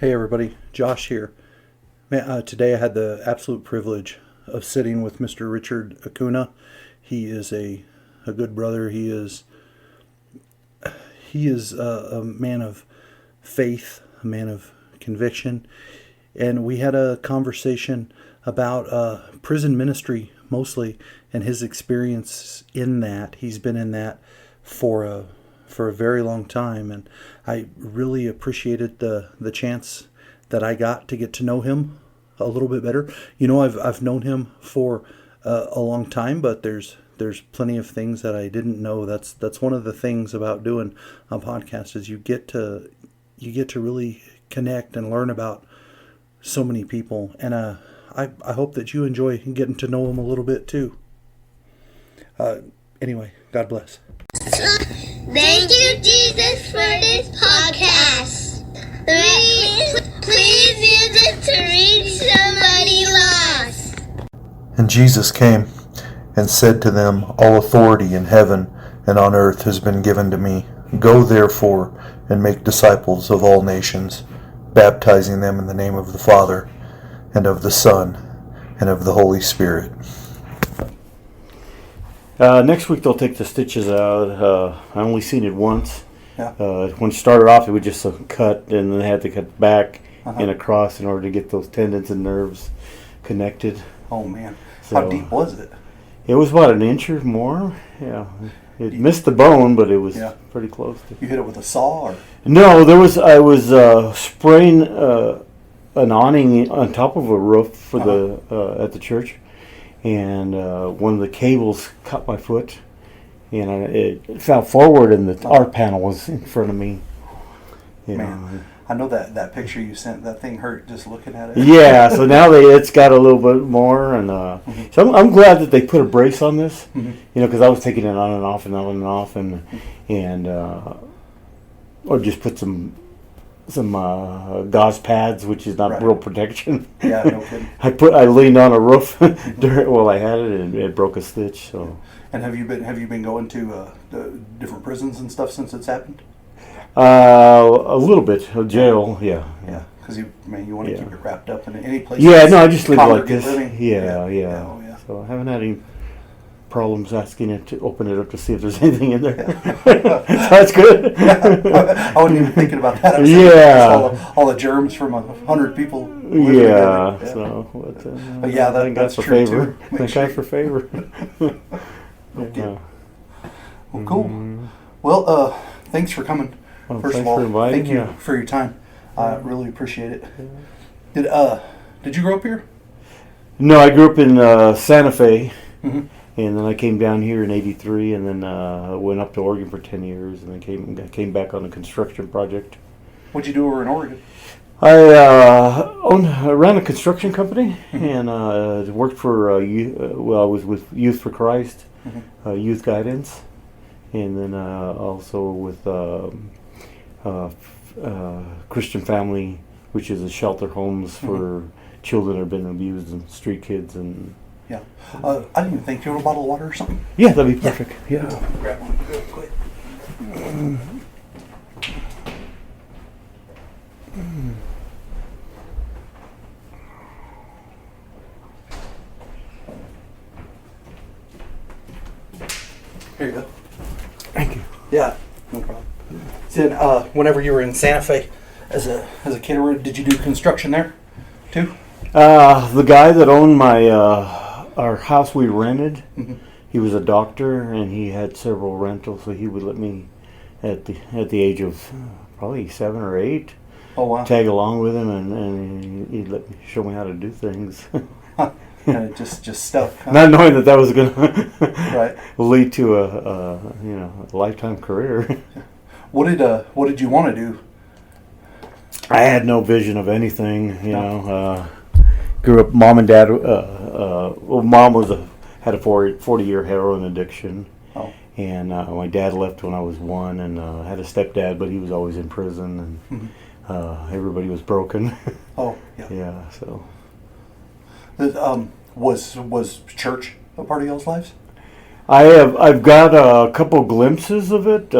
Hey everybody, Josh here. Today I had the absolute privilege of sitting with Mr. Richard Acuna. He is a good brother. He is a man of faith, a man of conviction, and we had a conversation about prison ministry mostly and his experience in that. He's been in that for a very long time, and I really appreciated the chance that I got to get to know him a little bit better. You know, I've known him for a long time, but there's plenty of things that I didn't know. That's one of the things about doing a podcast is you get to really connect and learn about so many people, and I hope that you enjoy getting to know him a little bit too. Anyway, God bless. Thank you, Jesus, for this podcast. Please use it to reach somebody lost. And Jesus came and said to them, All authority in heaven and on earth has been given to me. Go therefore and make disciples of all nations, baptizing them in the name of the Father and of the Son and of the Holy Spirit. Next week they'll take the stitches out. I only seen it once. Yeah. When it started off, it was just a cut, and then they had to cut back and across in order to get those tendons and nerves connected. Oh man, So, how deep was it? It was about an inch or more. Yeah, it missed the bone, but it was pretty close to. You hit it with a saw, or? No, I was spraying an awning on top of a roof for the at the church. And one of the cables cut my foot, and it fell forward, and the art panel was in front of me. Man, I know that picture you sent. That thing hurt just looking at it. Yeah, so now it's got a little bit more, and so I'm glad that they put a brace on this. Mm-hmm. You know, because I was taking it on and off and on and off, and or just put some gauze pads, which is not real protection. Yeah, no kidding. I leaned on a roof while I had it, and it broke a stitch. So. And have you been going to the different prisons and stuff since it's happened? A little bit. Jail, yeah. Yeah, because you want to keep it wrapped up in any place. Yeah, no, I just live like this. Living. Yeah. Oh, yeah. So I haven't had any problems asking it to open it up to see if there's anything in there. Yeah. That's good. I wasn't even thinking about that. I was all the germs from 100 people. Yeah. Together. So, but yeah, that's for true favor. too. Thank God for favor. Yeah. Well, cool. Well, thanks for coming. First of all, thank you for your time. I really appreciate it. Did you grow up here? No, I grew up in Santa Fe. Mm-hmm. And then I came down here in '83, and then went up to Oregon for 10 years, and then came back on a construction project. What'd you do over in Oregon? I ran a construction company, and worked for I was with Youth for Christ, Youth Guidance, and then also with Christian Family, which is a shelter homes for children that have been abused and street kids and. Yeah. I didn't even think you had a bottle of water or something. Yeah, that'd be perfect. Yeah. Grab one real quick. Here you go. Thank you. Yeah, no problem. So, whenever you were in Santa Fe as a kid, did you do construction there too? The guy that owned our house we rented, he was a doctor, and he had several rentals, so he would let me at the age of probably 7 or 8 tag along with him, and he'd let me show me how to do things. And it just stuck. Huh? Not knowing that was going to lead to a lifetime career. What did you want to do? I had no vision of anything, you know. Grew up, mom and dad. Mom had a 40-year heroin addiction, and my dad left when I was 1, and had a stepdad, but he was always in prison, and everybody was broken. Oh, yeah. Yeah. So, was church a part of y'all's lives? I've got a couple glimpses of it.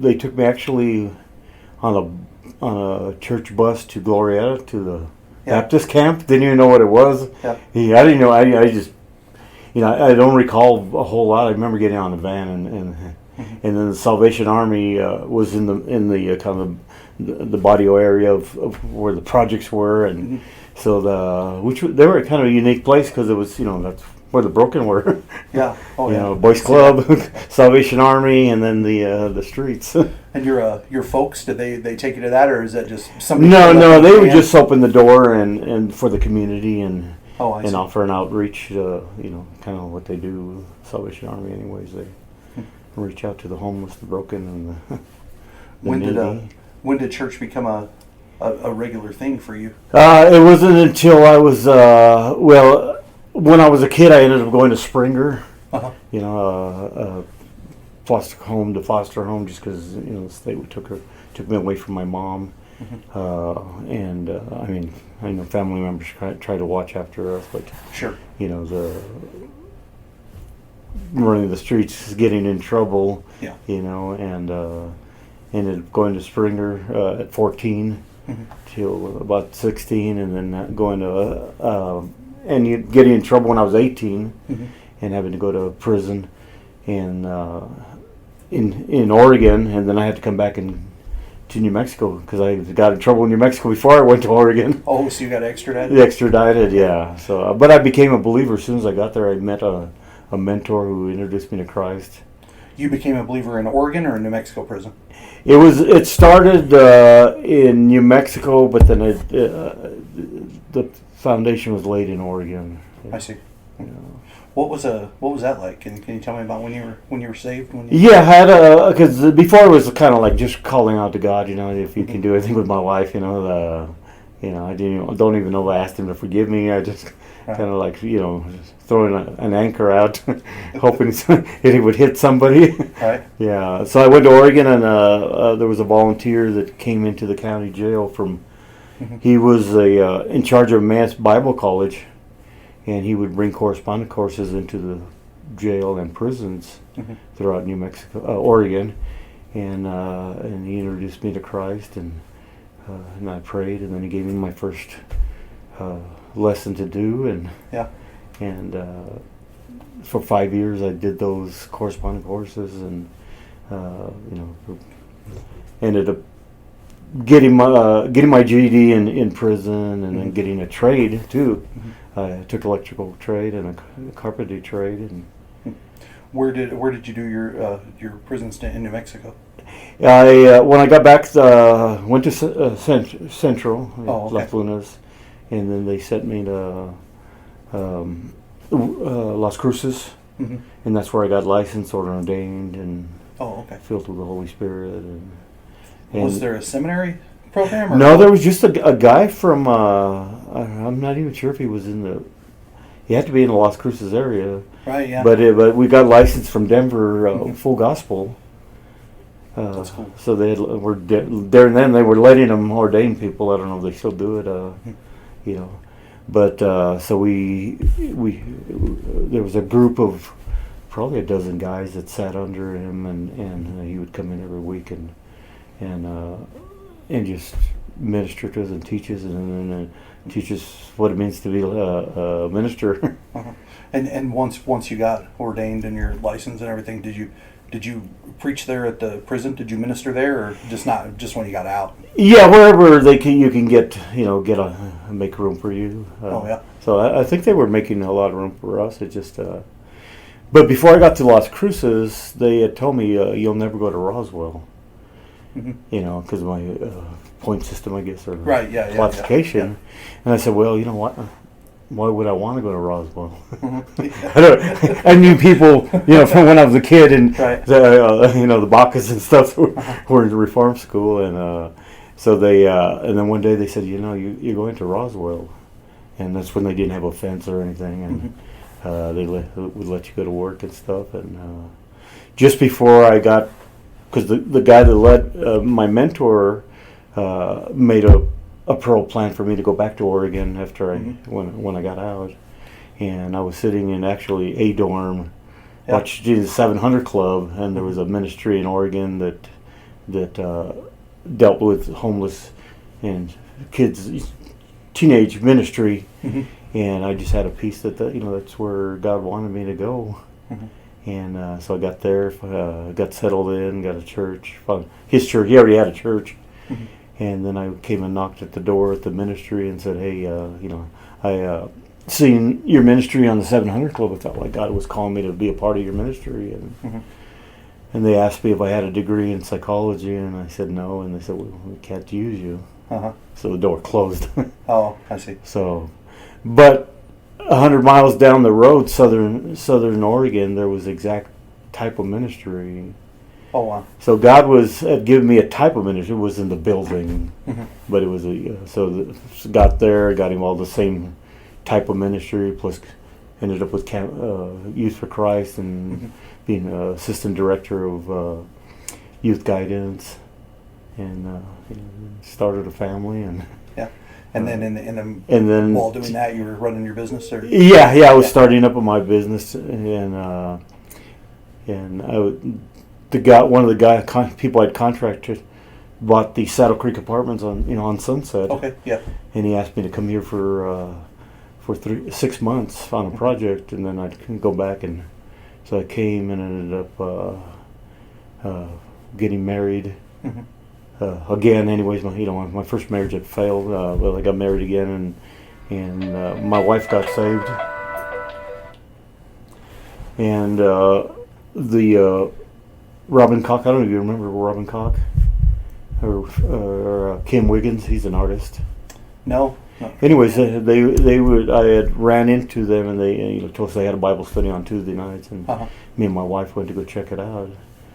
They took me actually on a on a church bus to Glorieta to the Yeah. Baptist camp. Didn't even know what it was. Yeah. I didn't know. I just, I don't recall a whole lot. I remember getting on the van and then the Salvation Army was in the kind of the barrio area of where the projects were, and so they were kind of a unique place because it was that's where the broken were. Yeah. Oh yeah. Boys Club, Salvation Army, and then the streets. And your folks, did they take you to that, or is that just somebody? No, they would just open the door and for the community and I see. offer an outreach. Kind of what they do, Salvation Army. Anyways, they reach out to the homeless, the broken, and the needy. When did church become a regular thing for you? It wasn't until I was when I was a kid, I ended up going to Springer. Foster home to foster home, just because the state took me away from my mom. I know family members try to watch after us, but sure, the running the streets, getting in trouble. Yeah. And ended up going to Springer at 14 till about 16, and then going to getting in trouble when I was 18, and having to go to prison in Oregon, and then I had to come back to New Mexico because I got in trouble in New Mexico before I went to Oregon. Oh, so you got extradited? Extradited, yeah. So, but I became a believer as soon as I got there. I met a mentor who introduced me to Christ. You became a believer in Oregon or in New Mexico prison? It started in New Mexico, but then the foundation was laid in Oregon. I see. Yeah. What was that like? Can you tell me about when you were saved? Yeah, I had because before it was kind of like just calling out to God. If you can do anything with my life, I don't even know if I asked Him to forgive me. I just kind of like throwing an anchor out, hoping it would hit somebody. Right. Yeah. So I went to Oregon, and there was a volunteer that came into the county jail from. He was in charge of a man's Bible college. And he would bring correspondence courses into the jail and prisons throughout New Mexico, Oregon, and he introduced me to Christ, and I prayed, and then he gave me my first lesson to do, and for 5 years I did those correspondence courses, and ended up getting my GED in prison, and then getting a trade too. I took electrical trade and a carpentry trade. And where did you do your prison stint in New Mexico? When I got back, went to Central, Las Lunas, and then they sent me to Las Cruces, and that's where I got licensed, ordained, and filled with the Holy Spirit. And was there a seminary program? Or no, there was just a guy from. I'm not even sure if he was in the. He had to be in the Las Cruces area. Right. Yeah. But we got licensed from Denver, full gospel. That's cool. So they were there and then they were letting them ordain people. I don't know if they still do it. But so we there was a group of probably a dozen guys that sat under him, and he would come in every week and just minister to us and teach us, and then teach us what it means to be a minister. And once you got ordained and your license and everything, did you preach there at the prison? Did you minister there, or just when you got out? Yeah, wherever you can get make room for you. So I think they were making a lot of room for us. It just. But before I got to Las Cruces, they had told me you'll never go to Roswell. Because of my point system, I guess, or classification. Yeah. And I said, well, you know what? Why would I want to go to Roswell? I knew people, from when I was a kid, and the Bacchus and stuff were in the Reform School, and so they, and then one day they said, you're going to Roswell, and that's when they didn't have a fence or anything, and they would let you go to work and stuff, and just before I got. Because the guy that led my mentor made a parole plan for me to go back to Oregon after when I got out, and I was sitting in actually a dorm, watching the 700 Club, and there was a ministry in Oregon that dealt with homeless and kids, teenage ministry, and I just had a piece that that's where God wanted me to go. And so I got there, got settled in, got a church. Found his church. He already had a church. And then I came and knocked at the door at the ministry and said, "Hey, I seen your ministry on the 700 Club. I felt like God was calling me to be a part of your ministry." And they asked me if I had a degree in psychology, and I said no. And they said, "Well, we can't use you." So the door closed. Oh, I see. So, but 100 miles down the road, southern Oregon, there was exact type of ministry. Oh, wow. So God had given me a type of ministry. It was in the building, but it was got there, got involved in the same type of ministry. Plus, ended up with Youth for Christ and being assistant director of youth guidance, and started a family and. And then and then while doing that, you were running your business, or I was starting up my business, and one of the people I'd contracted bought the Saddle Creek Apartments on Sunset. Okay, yeah. And he asked me to come here for 6 months on a project, and then I'd go back, and so I came and ended up getting married. Again, anyways, my first marriage had failed. Well, I got married again, and my wife got saved. And the Robin Cock, I don't know if you remember Robin Cock or Kim Wiggins. He's an artist. No. Anyways, I had ran into them, and they told us they had a Bible study on Tuesday nights, and me and my wife went to go check it out.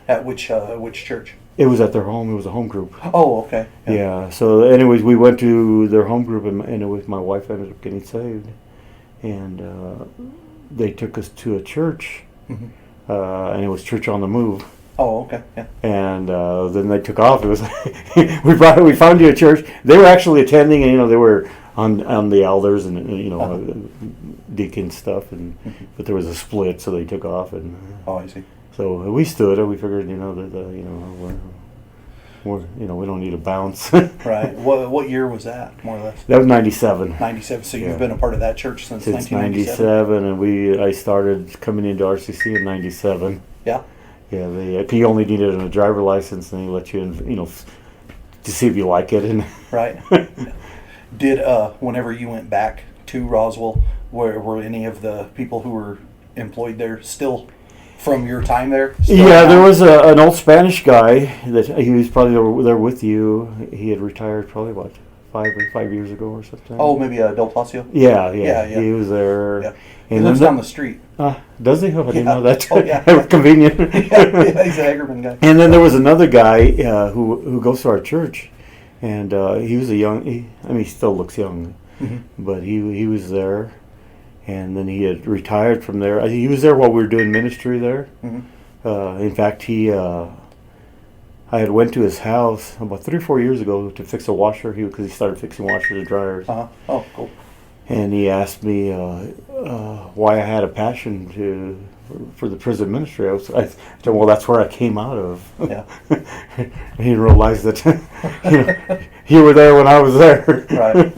At which church? It was at their home. It was a home group. Oh, okay. Yeah. So, anyways, we went to their home group, and my wife ended up getting saved, and they took us to a church, and it was Church on the Move. Oh, okay. Yeah. And then they took off. It was we found you a church. They were actually attending, and they were on the elders and deacon stuff, but there was a split, so they took off. And oh, I see. So we stood, and we figured, that we don't need to bounce. Right. What year was that, more or less? That was 97. 97. So you've been a part of that church since 1997, and I started coming into RCC in 97. Yeah. Yeah. You only needed a driver license, and they let you in, to see if you like it. And right. Did whenever you went back to Roswell, were any of the people who were employed there still from your time there? There was an old Spanish guy that he was probably there with you. He had retired probably about 5 years ago or something. Oh, maybe Del Placio? Yeah. He was there. Yeah. He lives down the street. Does he? I didn't know that. Oh, yeah. Convenient. Yeah, he's an Ackerman guy. And then there was another guy who goes to our church, and he was he still looks young, but he was there. And then he had retired from there. He was there while we were doing ministry there. In fact, I had went to his house about 3 or 4 years ago to fix a washer. Because he started fixing washers and dryers. Oh, cool. And he asked me why I had a passion for the prison ministry. I said, well, that's where I came out of. Yeah. He realized that you were there when I was there. Right.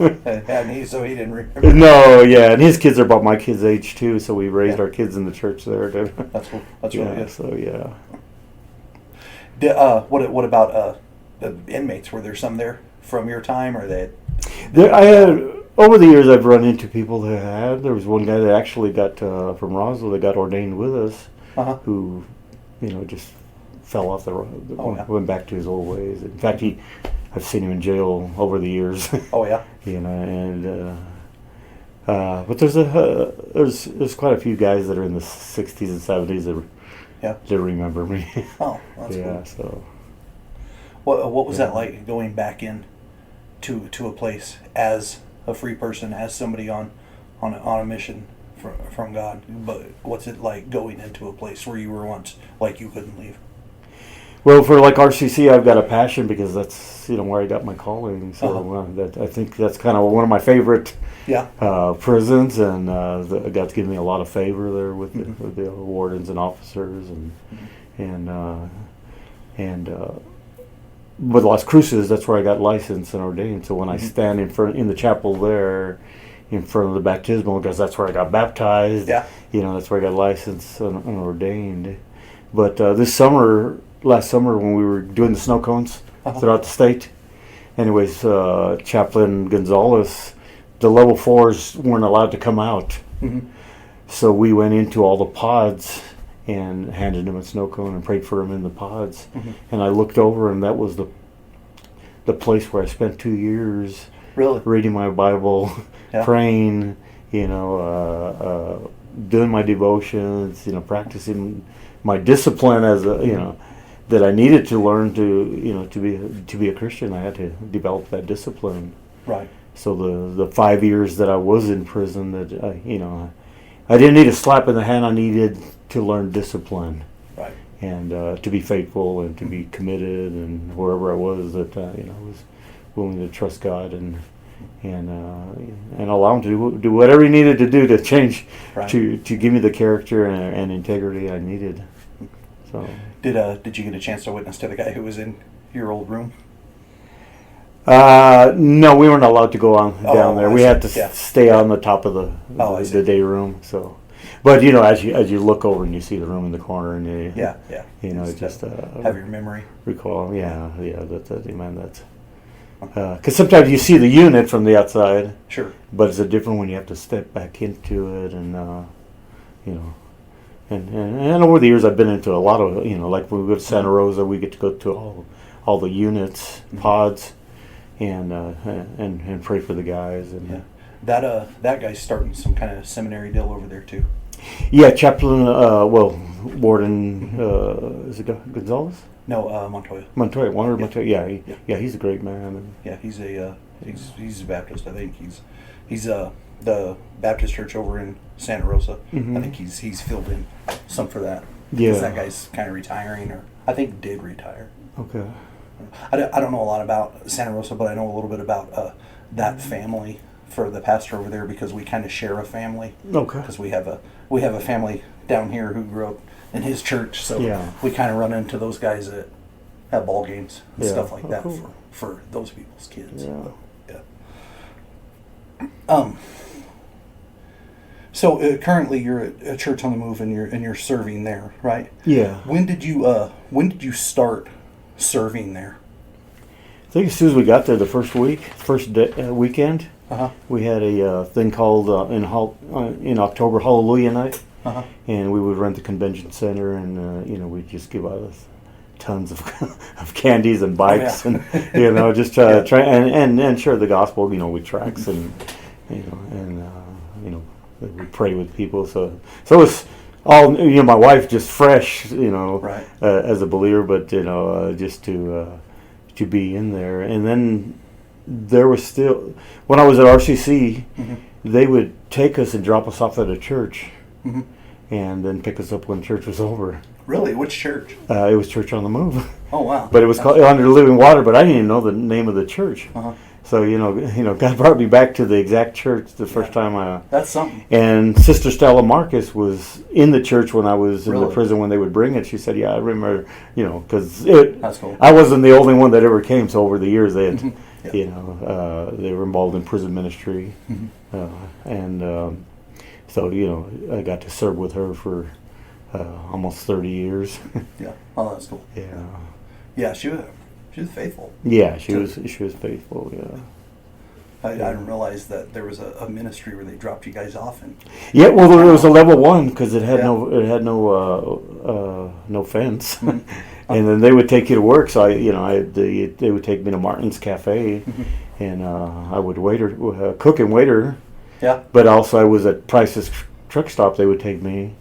So he didn't remember. No, yeah, and his kids are about my kids' age too, so we raised our kids in the church there. That's cool. That's really good. So yeah. What about the inmates? Were there some there from your time, or they? I had. Over the years, I've run into people that had. There was one guy that actually got from Roswell that got ordained with us, who, just fell off the road. Went back to his old ways. In fact, I've seen him in jail over the years. Oh yeah. But there's quite a few guys that are in the 60s and 70s that remember me. Oh, that's cool. Yeah. So. What was that like, going back in to a place as a free person, as somebody on a mission from God? But what's it like going into a place where you were once like you couldn't leave? Well, for like RCC, I've got a passion because that's where I got my calling. So I think that's kind of one of my favorite prisons, and God's given me a lot of favor there with the wardens and officers, and with Las Cruces, that's where I got licensed and ordained. So when I stand in the chapel there, in front of the baptismal, because that's where I got baptized. Yeah. That's where I got licensed and ordained. But last summer when we were doing the snow cones throughout the state, anyways, Chaplain Gonzalez, the level 4s weren't allowed to come out. So we went into all the pods and handed them a snow cone and prayed for them in the pods. And I looked over, and that was the place where I spent 2 years Really? reading my Bible, praying, doing my devotions, practicing my discipline as that I needed to learn to be a Christian. I had to develop that discipline. Right. So the 5 years that I was in prison, that I didn't need a slap in the hand. I needed to learn discipline. Right. And to be faithful and to be committed, and wherever I was, that I was willing to trust God and allow Him to do whatever He needed to do to change, to give me the character and integrity I needed. So did you get a chance to witness to the guy who was in your old room? No, we weren't allowed to go down there. We had to stay on the top of the day room. So, but as you look over and you see the room in the corner, and just have your memory recall. That's because sometimes you see the unit from the outside. Sure. But it's different when you have to step back into it, and and over the years I've been into a lot of like when we go to Santa Rosa, we get to go to all the units, pods. And pray for the guys, and that guy's starting some kind of seminary deal over there too. Yeah, Chaplain. Warden. Is it Gonzalez? No, Montoya. Warden Montoya. Yeah, he's a great man. Yeah, he's a Baptist. I think he's the Baptist church over in Santa Rosa. I think he's filled in some for that. Yeah, because that guy's kind of retiring, or I think did retire. Okay. I don't know a lot about Santa Rosa, but I know a little bit about that family for the pastor over there, because we kind of share a family. Okay. Because we have a family down here who grew up in his church, so we kind of run into those guys at ball games and stuff like that for those people's kids. Yeah. So currently you're at a Church on the Move, and you're serving there, right? Yeah. When did you start serving there? I think as soon as we got there, the first weekend, we had a thing called in October Hallelujah Night, and we would rent the convention center, and we'd just give out tons of candies and bikes, and just try and share the gospel, with tracts, and we pray with people. So it was all, my wife just fresh, as a believer, but just to be in there. And then there was still, when I was at RCC, they would take us and drop us off at a church, and then pick us up when church was over. Really? Which church? It was Church on the Move. Oh wow! But it was called Under Living Water, but I didn't even know the name of the church. So God brought me back to the exact church the first time. That's something. And Sister Stella Marcus was in the church when I was in the prison when they would bring it. She said, "Yeah, I remember." Because that's cool. I wasn't the only one that ever came. So over the years, they had, they were involved in prison ministry, so I got to serve with her for almost 30 years. Yeah. Oh, that's cool. Yeah. Yeah, she was faithful. Yeah, she was faithful. Yeah. I didn't realize that there was a ministry where they dropped you guys off. Yeah, well, there was a level 1 because it had no fence, and then they would take you to work. So they would take me to Martin's Cafe, and I would cook and waiter. Yeah. But also I was at Price's truck stop. They would take me,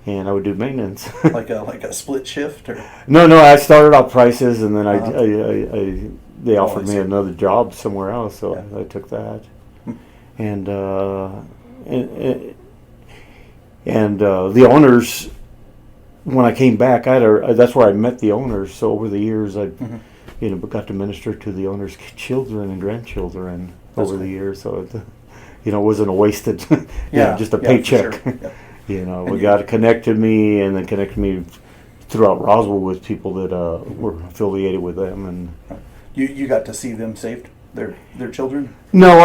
and I would do maintenance. like a split shift, or? No. I started out Price's, and then they offered me another job somewhere else, so I took that. And the owners, when I came back, that's where I met the owners. So over the years, I got to minister to the owners' children and grandchildren over the years. So it wasn't a wasted, just a paycheck. For sure. God connected me, and then connected me throughout Roswell with people that were affiliated with them, and You got to see them saved, their children? No,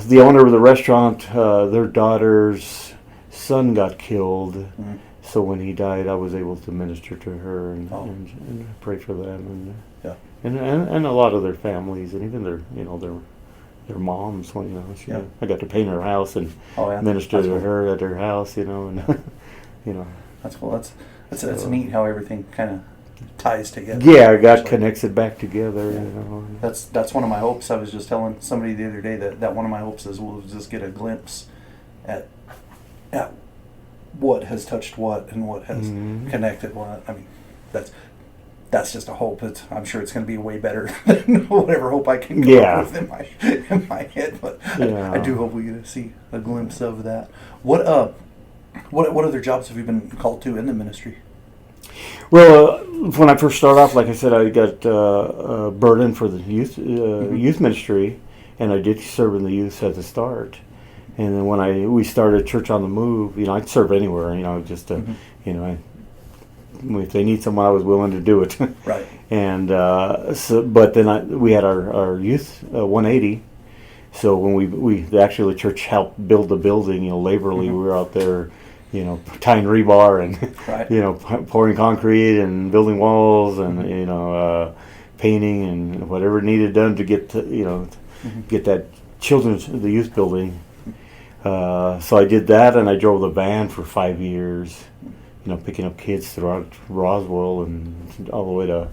the owner of the restaurant, their daughter's son got killed. Mhm. So when he died, I was able to minister to her and, Oh. and pray for them Yeah. and a lot of their families and even their moms. Yeah. I got to paint her house and Oh, yeah. minister That's to cool. her at her house. And That's cool. That's So- neat how everything kind of ties together. yeah, God Actually. connects it back together. Yeah. That's one of my hopes. I was just telling somebody the other day that one of my hopes is we'll just get a glimpse at what has touched what and what has Mhm. connected what. I mean, that's just a hope. I'm sure it's going to be way better than whatever hope I can come Yeah. up with in my head. But Yeah. I do hope we get to see a glimpse of that. What other jobs have you been called to in the ministry? Well, when I first started off, like I said, I got a burden for the youth ministry, and I did serve in the youth at the start. And then when we started Church on the Move, I'd serve anywhere, just to, if they need someone, I was willing to do it. Right. And but then we had our youth 180. So when the church helped build the building, laborally, we were out there, tying rebar and Right. pouring concrete and building walls and painting and whatever needed done to get get that the youth building. So I did that, and I drove the van for 5 years, picking up kids throughout Roswell and all the way to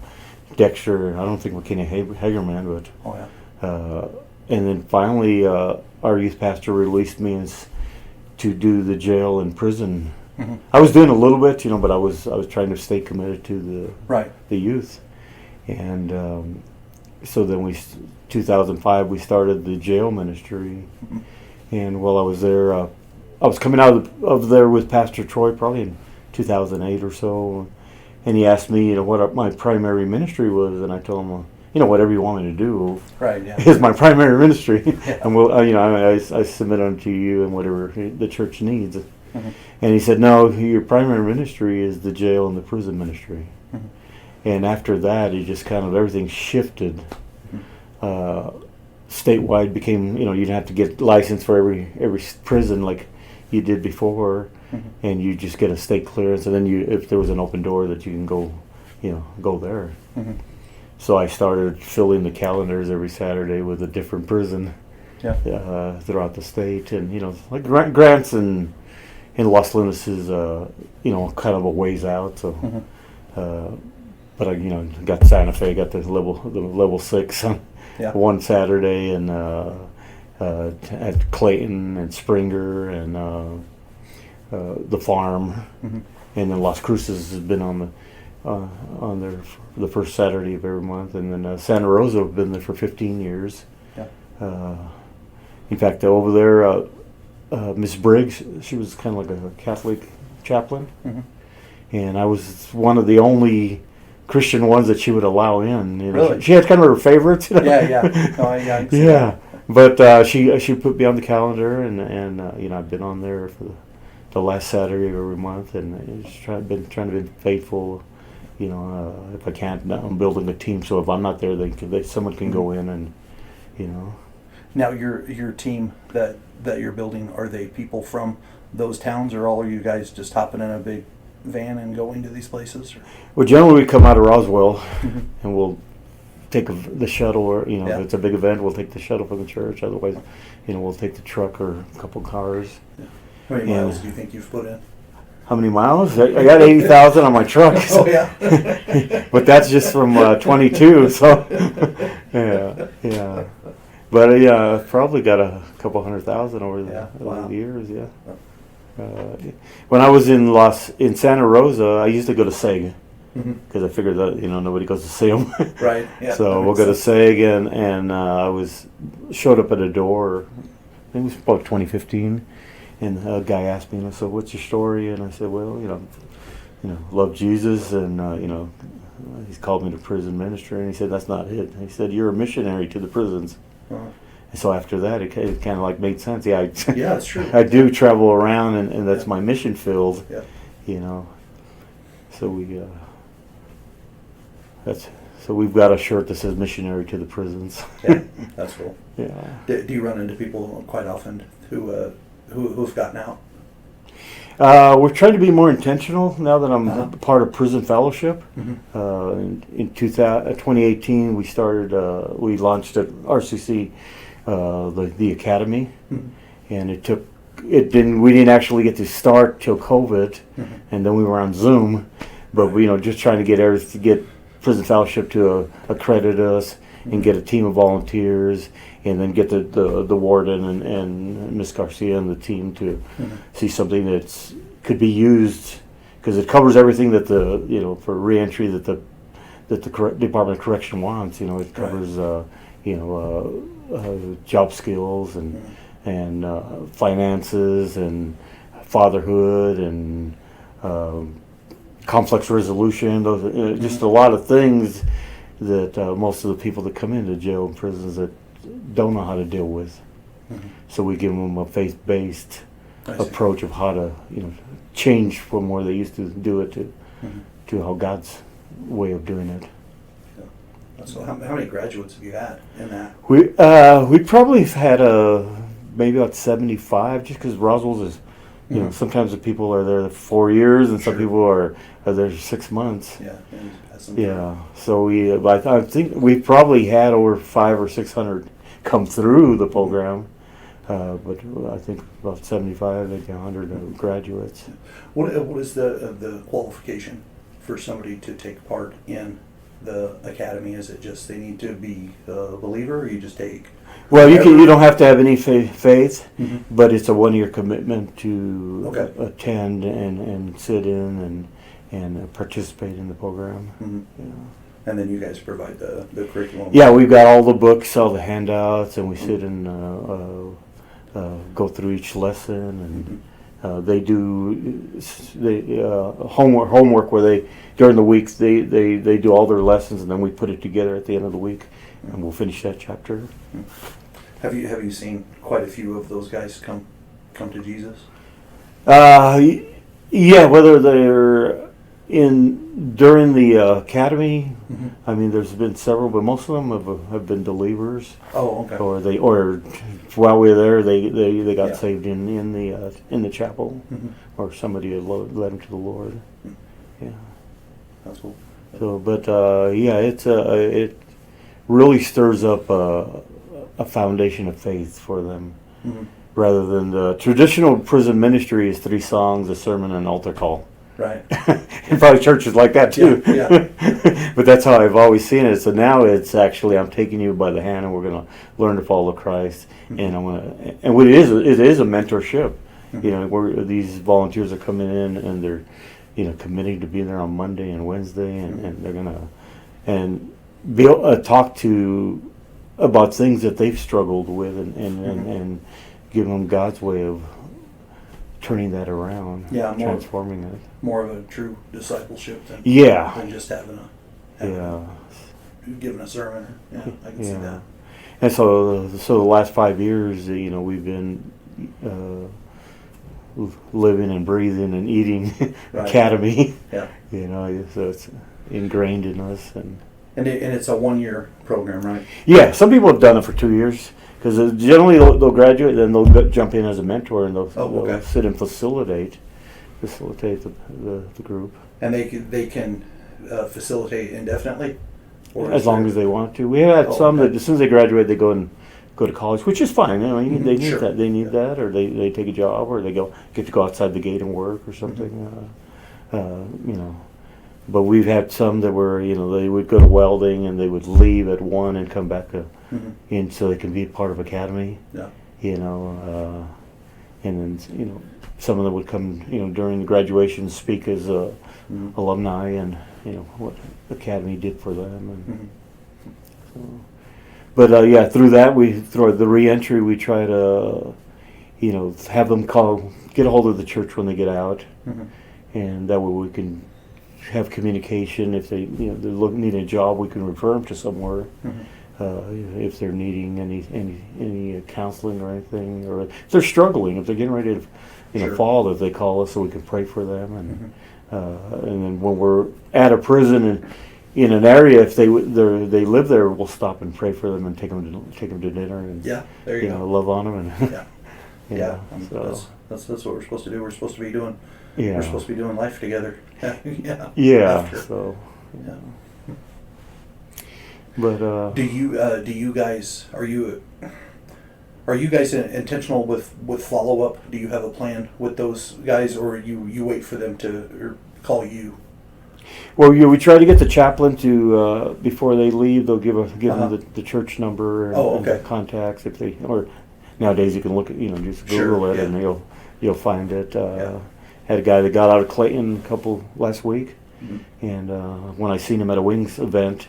Dexter. I don't think McKinney Hagerman, but Oh yeah. and then finally our youth pastor released me to do the jail and prison. Mhm. I was doing a little bit, but I was trying to stay committed to Right. the youth, and so then 2005 we started the jail ministry, Mhm. and while I was there, I was coming out of there with Pastor Troy probably in 2008 or so, and he asked me, what my primary ministry was, and I told him, whatever you want me to do Right. Yeah. is my primary ministry, Yeah. and I submit unto you and whatever the church needs. Mhm. And he said, no, your primary ministry is the jail and the prison ministry. Mhm. And after that, it just kind of everything shifted. Statewide became, you didn't have to get licensed for every prison like you did before, Mhm. and you just get a state clearance, and then if there was an open door that you can go there. Mhm. So I started filling the calendars every Saturday with a different prison Yeah. throughout the state, and like Grants and Los Lunas is kind of a ways out. So, Mhm. but I got Santa Fe, got the level 6 on Yeah. one Saturday, and at Clayton and Springer and the farm, Mhm. and then Las Cruces has been on there for the first Saturday of every month, and then Santa Rosa have been there for 15 years. Yeah. In fact, over there, Miss Briggs, she was kind of like a Catholic chaplain, Mhm. and I was one of the only Christian ones that she would allow in. Really? She had kind of her favorites. Yeah. Yeah. No, yeah. I can see Yeah, but she put me on the calendar, and I've been on there for the last Saturday of every month, and been trying to be faithful. If I can't, I'm building a team, so if I'm not there, someone can go in and. Now, your team that you're building, are they people from those towns, or all are you guys just hopping in a big van and going to these places? Or? Well, generally we come out of Roswell, Mhm. and we'll take the shuttle, or Yeah. if it's a big event, we'll take the shuttle from the church. Otherwise, we'll take the truck or a couple cars. How many Yeah. miles do you think you've put in? How many miles? I got 80,000 on my truck. Oh yeah. But that's just from 22. So yeah. But yeah, I've probably got a couple 100,000 over Yeah, over wow. the years. Yeah. When I was in Santa Rosa, I used to go to SEG Mhm. because I figured that nobody goes to see them. Right. Yeah. So that we'll makes go to sense. SEG, and I showed up at a door. I think it was about 2015, and a guy asked me, "So what's your story?" And I said, "Well, love Jesus, and he's called me to prison ministry." And he said, "That's not it." He said, "You're a missionary to the prisons." Uh-huh. And so after that, it kind of like made sense. Yeah, Yeah, that's true. I do travel around, and that's Yeah. my mission field. Yeah. So we So we've got a shirt that says "Missionary to the Prisons." Yeah, that's cool. Yeah. Do you run into people quite often who've gotten out? We're trying to be more intentional now that I'm part of Prison Fellowship. In 2018, we launched at RCC the Academy, and we didn't actually get to start till COVID, and then we were on Zoom, but just trying to get Prison Fellowship to accredit us and get a team of volunteers, and then get the warden and Miss Garcia and the team to see something that could be used, because it covers everything that for reentry that the Department of Correction wants. It covers job skills and finances and fatherhood and conflict resolution. Those just a lot of things that most of the people that come into jail and prisons that don't know how to deal with. So we give them a faith-based approach of how to change from where they used to do it to how God's way of doing it. So how many graduates have you had in that? We probably have had maybe about 75, just because Roswell's is, sometimes the people are there 4 years, and some people are there 6 months. Yeah. Yeah. So I think we probably had over 500 or 600 come through the program, but I think about 75, maybe 100 graduates. What is the qualification for somebody to take part in the academy? Is it just they need to be a believer, or you just take? Well, you don't have to have any faith, but it's a 1-year commitment to attend and sit in and participate in the program. And then you guys provide the curriculum. Yeah, we've got all the books, all the handouts, and we sit and go through each lesson, and they do homework where during the week they do all their lessons, and then we put it together at the end of the week, and we'll finish that chapter. Have you seen quite a few of those guys come to Jesus? Yeah, whether they're during the academy, I mean, there's been several, but most of them have been believers. Oh, okay. Or while we were there, they got saved in the chapel, or somebody had led them to the Lord. Yeah, that's cool. So, but it really stirs up a foundation of faith for them, rather than the traditional prison ministry is 3 songs, a sermon, and an altar call. Right. And probably churches like that too. Yeah. But that's how I've always seen it. So now it's actually, I'm taking you by the hand, and we're going to learn to follow Christ. And and what it is a mentorship. Where these volunteers are coming in, and they're, committing to being there on Monday and Wednesday, and they're going to be able to talk about things that they've struggled with, and give them God's way of turning that around, transforming it. More of a true discipleship than just having giving a sermon. Yeah, I can see that. And so the last 5 years, we've been living and breathing and eating academy. Yeah. So it's ingrained in us, and it's a 1-year program, right? Yeah, some people have done it for 2 years. Because generally they'll graduate, then they'll jump in as a mentor, and they'll sit and facilitate the group. And they can facilitate indefinitely, as long as they want to. We have had some that as soon as they graduate, they go to college, which is fine. They need that. They need that, or they take a job, or they get to go outside the gate and work or something. But we've had some that were, they would go to welding and they would leave at 1 and come back in so they can be part of academy. Yeah. And then, some of them would come, during the graduation, speak as alumni, and, what academy did for them. And but through that, through the reentry, we try to, have them get a hold of the church when they get out, and that way we can have communication. If they need a job, we can refer them to somewhere. If they're needing any counseling or anything, or if they're struggling, if they're getting ready to fall, if they call us, so we can pray for them. And then when we're at a prison, and in an area, if they live there, we'll stop and pray for them and take them to dinner and Yeah, there you go. love on them and Yeah, you yeah. know, so That's what we're supposed to do. We're supposed to be doing. yeah, We're supposed to be doing life together. Yeah. yeah. After. So, Yeah. but Do you guys are you guys intentional with follow up? Do you have a plan with those guys, or you wait for them to call you? well, we try to get the chaplain to before they leave. They'll give them the church number and, Oh, and okay. contacts if they or nowadays you can look at just Google Sure, it yeah. and you'll find it. Yeah. Had a guy that got out of Clayton last week, Mhm. and when I seen him at a Wings event,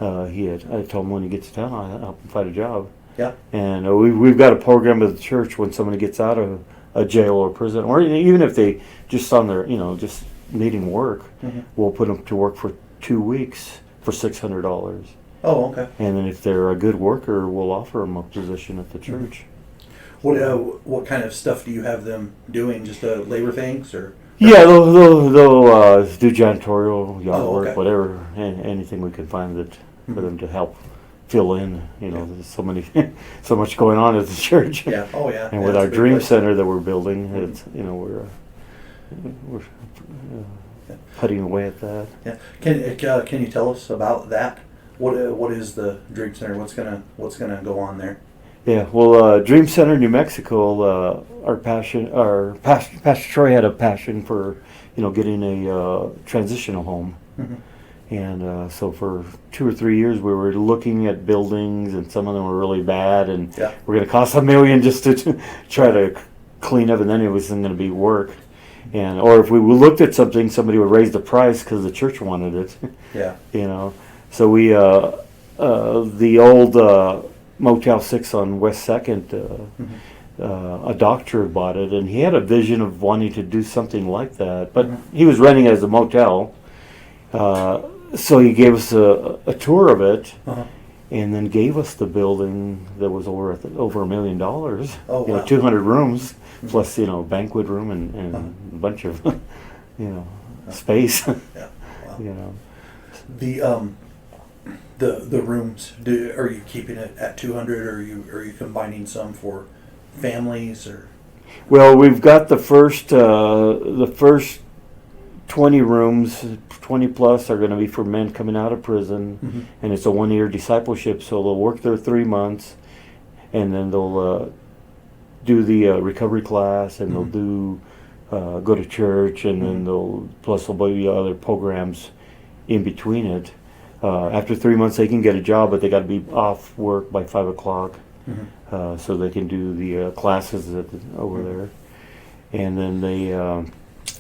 I told him when he gets to town, I'll help him find a job. Yeah. And we've got a program at the church when somebody gets out of a jail or prison, or even if they just on their just needing work, Mhm. we'll put them to work for 2 weeks for $600. Oh, okay. And then if they're a good worker, we'll offer them a position at the church. What kind of stuff do you have them doing? Just labor things, or? Yeah, they'll do janitorial, yard Oh, okay. work, whatever, anything we can find that for them to help fill in. There's so much going on at the church. Yeah. Oh, yeah. And Yeah, with it's our a big dream place. center that we're building, Mhm. it's we're putting away at that. Yeah. Can you tell us about that? What is the Dream Center? What's gonna go on there? Yeah, well, Dream Center, New Mexico. Pastor Troy had a passion for getting a transitional home. Mhm. And so for 2 or 3 years, we were looking at buildings, and some of them were really bad, and Yeah. we're going to cost $1 million just to try to clean up, and then it wasn't going to be work. Or if we looked at something, somebody would raise the price because the church wanted it. Yeah. So we the old Motel 6 on West Second. A doctor bought it, and he had a vision of wanting to do something like that, but he was renting it as a motel. So he gave us a tour of it, Uh-huh. and then gave us the building that was over $1 million. Oh, wow. 200 rooms plus banquet room and a bunch of space. Yeah. Wow. you know. The rooms. Are you keeping it at 200, or are you combining some for families, or? Well, we've got the first 20 rooms, 20 plus, are going to be for men coming out of prison, Mhm. and it's a 1-year discipleship. So they'll work there 3 months, and then they'll do the recovery class, and they'll do go to church, and then there'll be other programs in between it. After 3 months, they can get a job, but they got to be off work by 5 o'clock. So they can do the classes over there, and then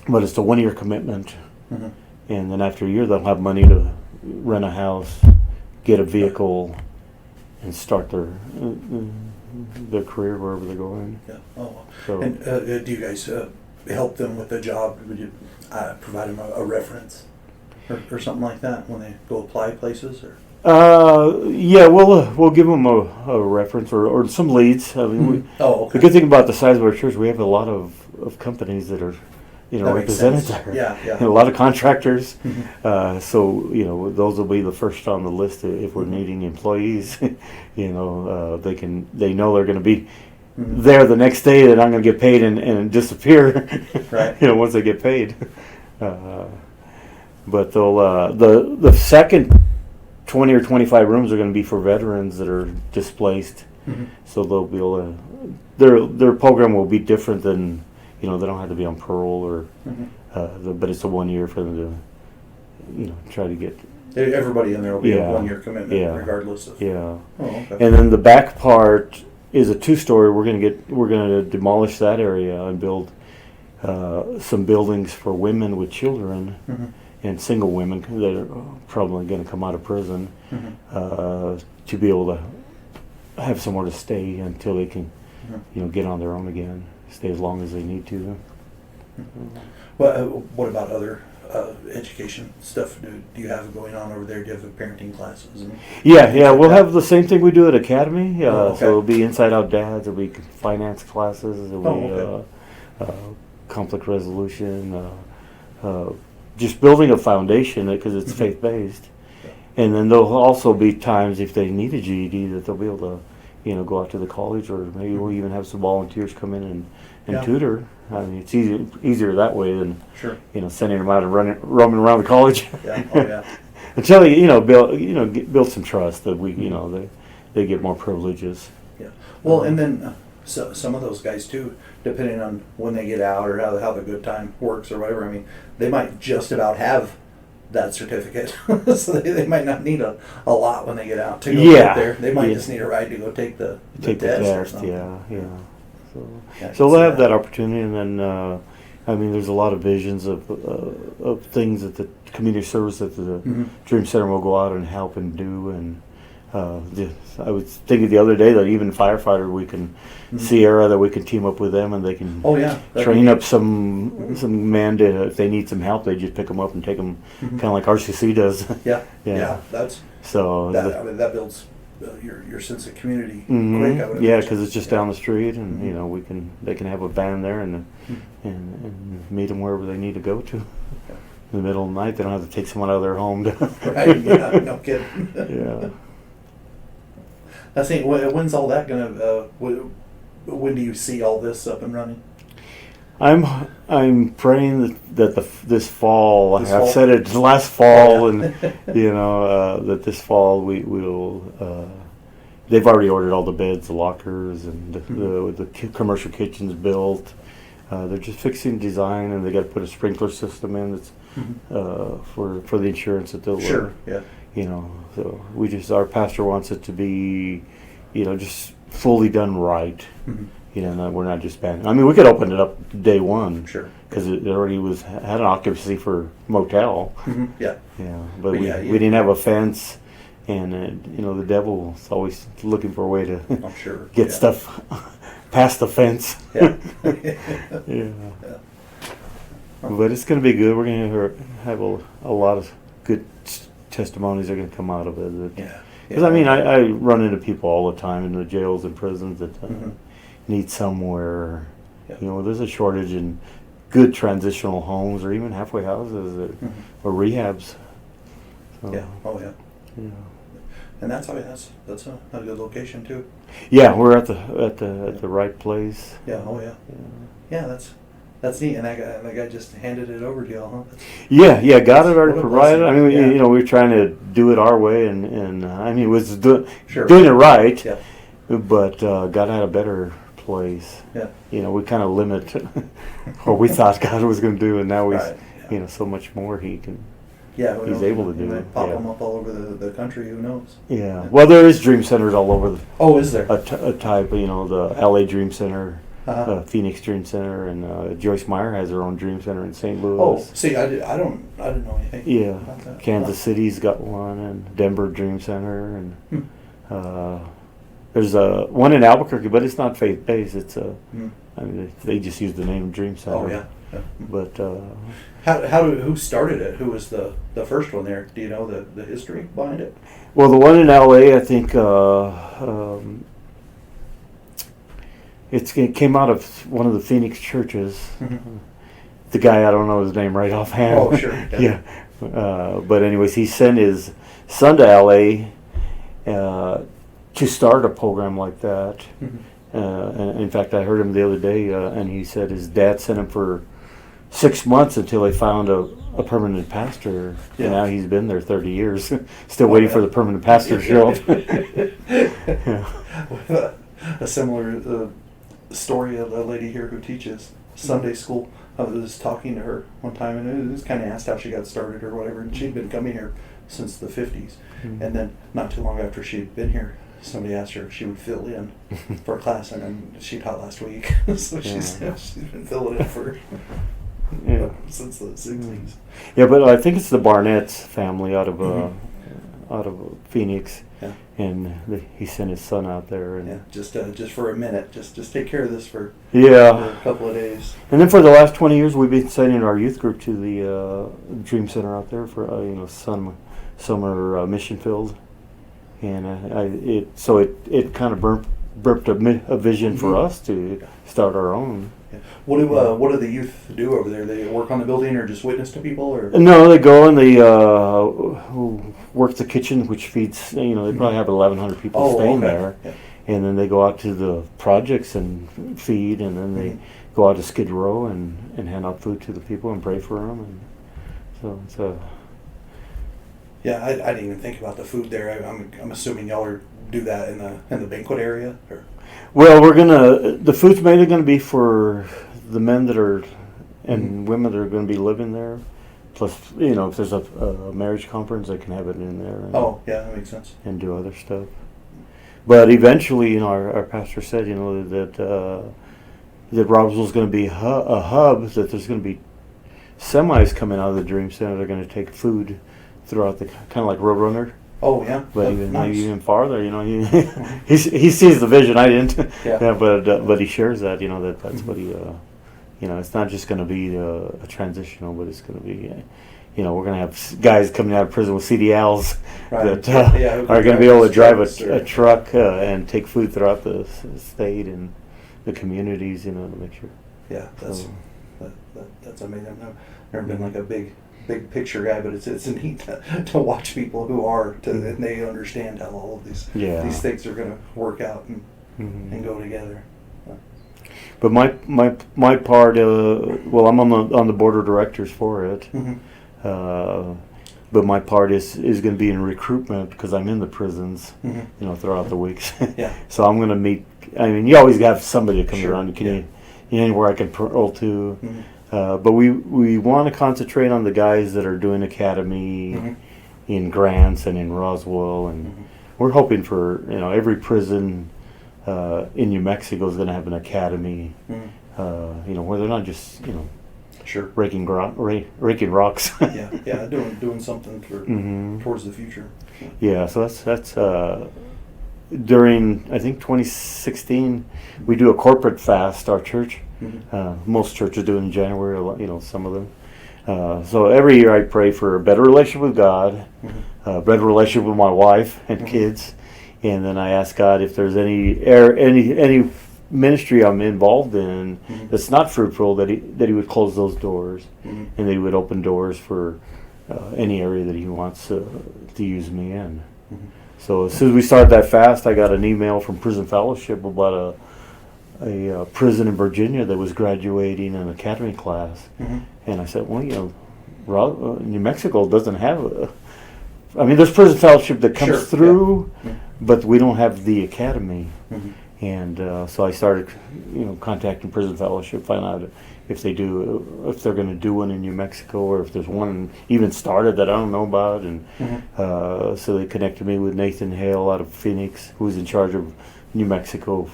but it's a 1-year commitment, Mhm. and then after a year they'll have money to rent a house, get a vehicle, and start their career wherever they're going. Yeah. Oh. So And do you guys help them with the job? Would you provide them a reference or something like that when they go apply places, or? yeah, we'll give them a reference or some leads. I mean, Oh, okay. the good thing about the size of our church, we have a lot of companies that are That makes represented sense. there. Yeah, yeah. And a lot of contractors. Mhm. So those will be the first on the list if we're Mhm. needing employees. They know they're going to be Mhm. there the next day. They're not going to get paid and disappear. Right. Once they get paid. But they'll the second 20 or 25 rooms are going to be for veterans that are displaced. Mhm. So they'll be able to, their program will be different than, they don't have to be on parole or, Mhm. but it's a 1 year for them to, try to get, Everybody in there will be Yeah. a 1-year commitment, Yeah. regardless of. yeah. Oh, okay. And then the back part is a 2-story. We're gonna demolish that area and build some buildings for women with children Mhm. and single women that are probably going to come out of prison Mhm. to be able to have somewhere to stay until they can, Mhm. get on their own again, stay as long as they need to. Well, what about other education stuff? Do you have going on over there? Do you have parenting classes? Yeah, like we'll that? have the same thing we do at Academy. Oh, okay. So it'll be Inside Out Dads, it'll be finance classes, it'll be okay. conflict resolution, just building a foundation because it's Mhm. faith-based. And then there'll also be times if they need a GED that they'll be able to, go out to the college, or maybe we'll even have some volunteers come in and Yeah. tutor. I mean, it's easier that way than Sure. sending them out and roaming around the college. Yeah. Oh yeah. Until build some trust that they get more privileges. Yeah. Well, and then so some of those guys too, depending on when they get out or how the good time works or whatever. I mean, they might just about have that certificate, so they might not need a lot when they get out to go get there. They might just need a ride to go take the test or something. Yeah. So Yeah, I so can they'll see have that opportunity, and then I mean, there's a lot of visions of things that the community service that the Dream Center will go out and help and do. And I was thinking the other day that even firefighter, we can Sierra, that we can team up with them, and they can Oh yeah. train up some men to, if they need some help, they just pick them up and take them, kind of like RCC does. Yeah. Yeah. Yeah. That's So that. I mean, that builds your sense of community Mhm. quick. I would Yeah, imagine. because it's just down the street, and they can have a van there and meet them wherever they need to go to. In the middle of the night, they don't have to take someone out of their home to. Right? Yeah. No kidding. Yeah. I think when's all that gonna? When do you see all this up and running? I'm praying that this fall. This I've fall? said it last fall, Oh, yeah. and that this fall we'll. They've already ordered all the beds, the lockers, and the commercial kitchens built. They're just fixing design, and they got to put a sprinkler system in that's for the insurance that they'll. Sure. Yeah. So our pastor wants it to be, just fully done right. We're not just banning. I mean, we could open it up day one. Sure. Because it already had an occupancy for motel. Yeah. Yeah, but we yeah, didn't have a fence, and the devil's always looking for a way to I'm sure. get stuff past the fence. Yeah. Yeah. But it's going to be good. We're going to have a lot of good testimonies are going to come out of it. Yeah. Because I mean, I run into people all the time in the jails and prisons that need somewhere. Yeah. There's a shortage in good transitional homes or even halfway houses or rehabs. So, Yeah. Oh yeah. yeah. And that's a good location too. Yeah, we're at the right place. Yeah. Oh yeah. Yeah. That's neat. And that guy just handed it over to y'all, huh? Yeah, God had already What a provided. I mean, blessing. Yeah. we were trying to do it our way, and I mean, it was Sure. doing it right. Yeah. But God had a better place. Yeah. We kind of limit what we thought God was going to do, and now he's, Right. Yeah. so much more He can. Yeah. who He's knows? able to He do might it, Pop yeah. them up all over the country. Who knows? Yeah. Well, there is dream centers all over Oh, is there? a type. The LA Dream Center, Uh-huh. Phoenix Dream Center, and Joyce Meyer has her own dream center in St. Louis. Oh, see, I didn't know anything. Yeah, about that. Kansas City's got one, and Denver Dream Center, and Hmm. there's one in Albuquerque, but it's not faith based. It's Hmm. I mean, they just use the name Dream Center. Oh yeah. Yeah. But Who started it? Who was the first one there? Do you know the history behind it? well, the one in LA, I think it came out of one of the Phoenix churches. The guy, I don't know his name right offhand. Oh, sure. Yeah. But anyways, he sent his son to LA to start a program like that. And in fact, I heard him the other day, and he said his dad sent him for 6 months until they found a permanent pastor. Yeah. And now he's been there 30 years, still waiting for the permanent pastor to show up. Yeah. A similar story of a lady here who teaches Sunday school. I was talking to her one time, and it was kind of asked how she got started or whatever. And she'd been coming here since the 50s. And then not too long after she'd been here, somebody asked her if she would fill in for a class, and then she taught last week. So she's been filling in for since the 60s. Yeah, but I think it's the Barnett's family out of Phoenix, and he sent his son out there. And Just for a minute, just take care of this for yeah, a couple of days. and then for the last 20 years, we've been sending our youth group to the Dream Center out there for summer mission field, and it kind of burped a vision for us to start our own. Yeah. What do the youth do over there? They work on the building or just witness to people, or? No, they go and they work the kitchen, which feeds. They probably have 1,100 people staying there, Yeah. and then they go out to the projects and feed, and then they go out to Skid Row and hand out food to the people and pray for them, and so it's a. Yeah, I didn't even think about the food there. I'm assuming y'all do that in the banquet area, or? Well, the food's mainly going to be for the men that are and women that are going to be living there. Plus, if there's a marriage conference, they can have it in there. Oh, yeah, that makes sense. And do other stuff. But eventually, our pastor said, that Roswell's going to be a hub, that there's going to be semis coming out of the Dream Center. They're going to take food throughout the, kind of like Roadrunner. Oh, yeah. But Nice. even farther, he sees the vision. I didn't. Yeah. But he shares that, that's what he, it's not just going to be a transitional, but it's going to be, we're going to have guys coming out of prison with CDLs Right. that are going to be able to drive a truck and take food throughout the state and the communities, to make sure. Yeah, that's amazing. I've never been like a big picture guy, but it's neat to watch people who are and they understand how all of these things are going to work out and go together. But my part, I'm on the board of directors for it. But my part is going to be in recruitment because I'm in the prisons, throughout the weeks. Yeah. So I'm going to meet. I mean, you always have somebody to come around. Yeah. Anywhere I can roll to. But we want to concentrate on the guys that are doing academy in Grants and in Roswell, and we're hoping for every prison in New Mexico is going to have an academy, where they're not just raking rocks. yeah, doing something for towards the future. Yeah, so that's during I think 2016 we do a corporate fast. Our church. Most churches do it in January, some of them. So every year I pray for a better relationship with God, a better relationship with my wife and kids, and then I ask God if there's any ministry I'm involved in that's not fruitful, that He would close those doors, and that He would open doors for any area that He wants to use me in. So as soon as we started that fast, I got an email from Prison Fellowship about a prison in Virginia that was graduating an academy class, and I said, well, New Mexico doesn't have there's Prison Fellowship that comes through, but we don't have the academy, and so I started, contacting Prison Fellowship, find out if they're going to do one in New Mexico, or if there's one even started that I don't know about, and so they connected me with Nathan Hale out of Phoenix, who's in charge of New Mexico,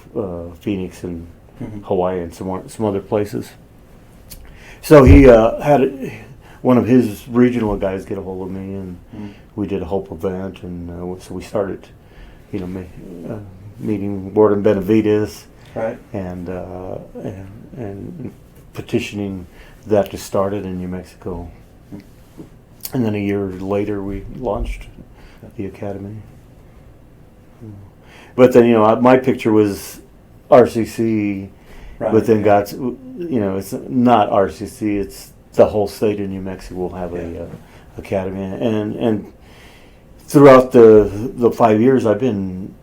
Phoenix, and Hawaii, and some other places. So he had one of his regional guys get a hold of me, and we did a Hope event, and so we started, meeting Warden Benavides, right, and petitioning that to start it in New Mexico. And then a year later, we launched the academy. But then, my picture was RCC, right, but then God's, it's not RCC, it's the whole state of New Mexico will have a academy. And throughout the 5 years I've been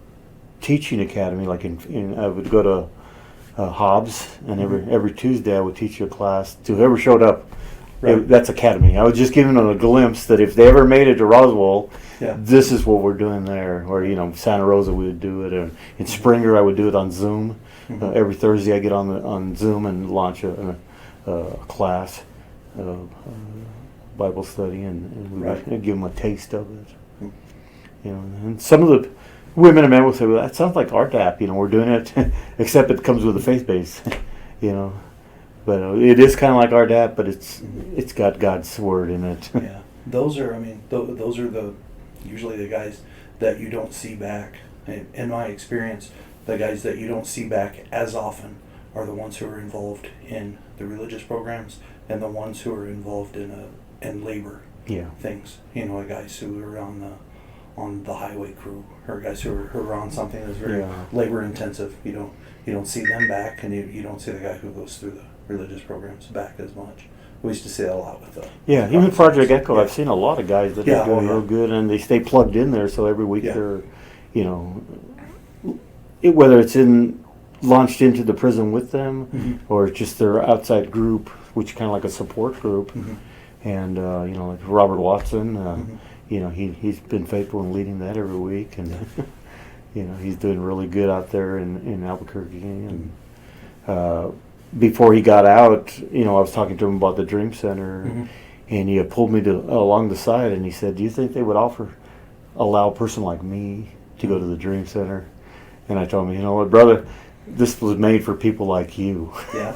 teaching academy, like I would go to Hobbs, and every Tuesday I would teach a class to whoever showed up. Right. That's academy. I was just giving them a glimpse that if they ever made it to Roswell, this is what we're doing there. Or Santa Rosa we would do it. Or in Springer I would do it on Zoom. Every Thursday I get on Zoom and launch a class, Bible study, and we would give them a taste of it. And some of the women and men will say, "Well, that sounds like RDAP. We're doing it, except it comes with a faith base." But it is kind of like RDAP, but it's got God's word in it. Yeah, those are those are usually the guys that you don't see back. In my experience, the guys that you don't see back as often are the ones who are involved in the religious programs and the ones who are involved in labor things. The guys who are on the highway crew, or guys who are on something that's very Yeah. labor intensive. You don't see them back, and you don't see the guy who goes through the religious programs back as much. We used to see that a lot with Yeah, even Project Echo, Yeah. I've seen a lot of guys that Yeah, are doing oh, yeah. real good, and they stay plugged in there. So every week Yeah. they're, you know, whether it's launched into the prison with them, Mhm. or just their outside group, which is kind of like a support group. Mhm. And you know, like Robert Watson, Mhm. you know, he's been faithful in leading that every week, and you know, he's doing really good out there in Albuquerque. And before he got out, you know, I was talking to him about the Dream Center, Mhm. and he had pulled me along the side, and he said, "Do you think they would allow a person like me to go to the Dream Center?" And I told him, "You know what, brother, this was made for people like you." Yeah.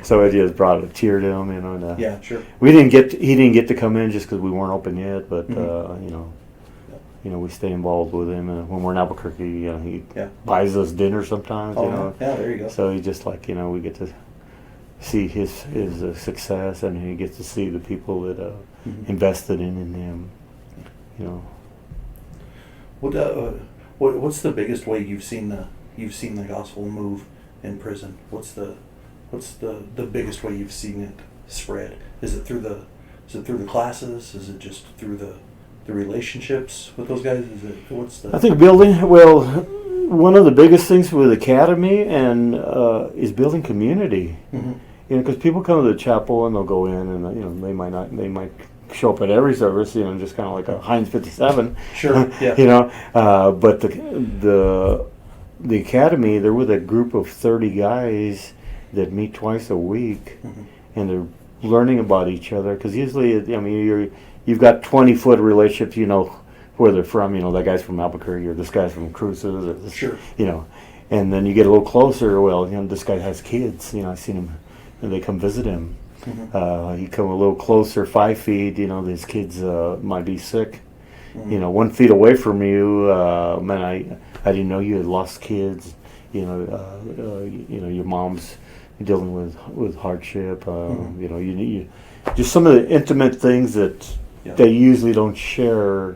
So it just brought a tear to him, you know. And, Yeah, sure. he didn't get to come in just because we weren't open yet, but Mhm. you know, we stay involved with him, and when we're in Albuquerque, you know, he Yeah. buys us dinner sometimes, Oh, you know. yeah, there you go. So he just like, you know, we get to see his success, and he gets to see the people that Mhm. invested in him, you know. What's the biggest way you've seen the gospel move in prison? What's the biggest way you've seen it spread? Is it through the classes? Is it just through the relationships with those guys? I think one of the biggest things with Academy and is building community. Mm-hmm. You know, because people come to the chapel and they'll go in, and you know, they might show up at every service, you know, just kind of like a Heinz 57. Sure, yeah. You know, but the Academy, they're with a group of 30 guys that meet twice a week, Mm-hmm. and they're learning about each other. Because usually, I mean, you've got 20-foot relationships, you know, where they're from. You know, that guy's from Albuquerque, or this guy's from Cruces, or this, Sure. you know. And then you get a little closer. Well, you know, this guy has kids. You know, I've seen him, and they come visit him. Mm-hmm. You come a little closer, 5 feet. You know, these kids might be sick. Mm-hmm. You know, 1 feet away from you, man, I didn't know you had lost kids. You know, your mom's dealing with hardship. Mhm. You know, you just some of the intimate things that Yeah. they usually don't share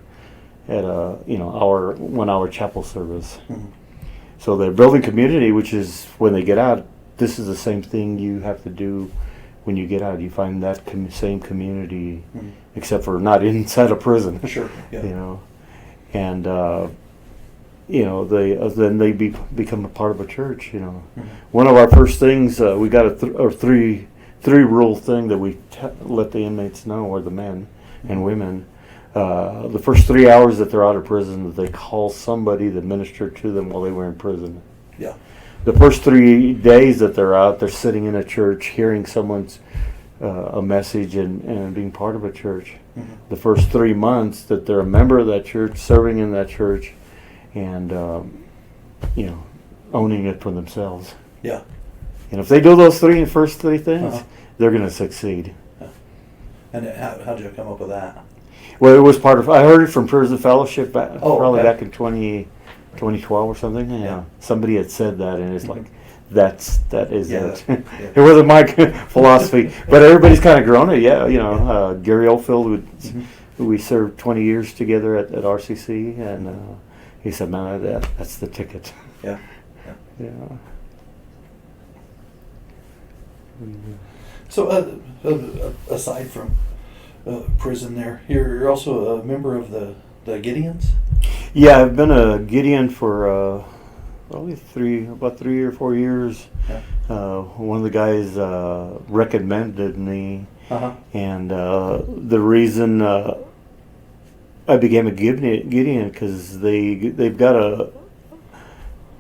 at a 1 hour chapel service. Mhm. So they're building community, which is when they get out. This is the same thing you have to do when you get out. You find that same community, Mhm. except for not inside a prison. Sure. Yeah. You know, and you know, then they become a part of a church. You know, Mhm. one of our first things we got a three rule thing that we let the inmates know, or the men and women. The first 3 hours that they're out of prison, that they call somebody that ministered to them while they were in prison. Yeah. The first 3 days that they're out, they're sitting in a church, hearing someone's a message and being part of a church. Mhm. The first 3 months that they're a member of that church, serving in that church, and you know, owning it for themselves. Yeah. And if they do those first three things, Uh-huh. they're going to succeed. And how'd you come up with that? Well, it was part of. I heard it from Prison Fellowship probably okay. back in 2012 or something. Yeah. Yeah. Somebody had said that, and it's Mhm. like, that is Yeah, it. yeah. It wasn't my philosophy, but everybody's kind of grown it. Yeah, you know, Gary Oldfield, Mhm. we served 20 years together at RCC, and he said, "Man, that's the ticket." Yeah. Yeah. So, aside from prison, you're also a member of the Gideons. Yeah, I've been a Gideon for probably about 3 or 4 years. Yeah. One of the guys recommended me, Uh-huh. and the reason I became a Gideon because they've got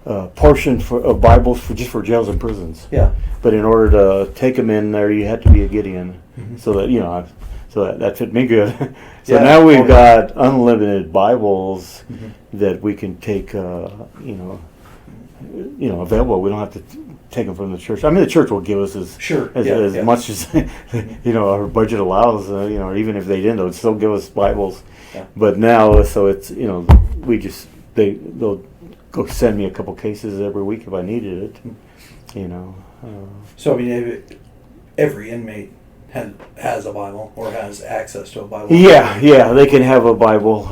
a portion of Bibles for jails and prisons. Yeah. But in order to take them in there, you had to be a Gideon, Mhm. so that fit me good. So Yeah. now we've Okay. got unlimited Bibles Mhm. that we can take, available. We don't have to take them from the church. I mean, the church will give us as Yeah. much as our budget allows. Or even if they didn't, they would still give us Bibles. Yeah. But now, so it's they'll go send me a couple cases every week if I needed it. Hmm. You know. So I mean, every inmate has a Bible or has access to a Bible. Yeah, they can have a Bible.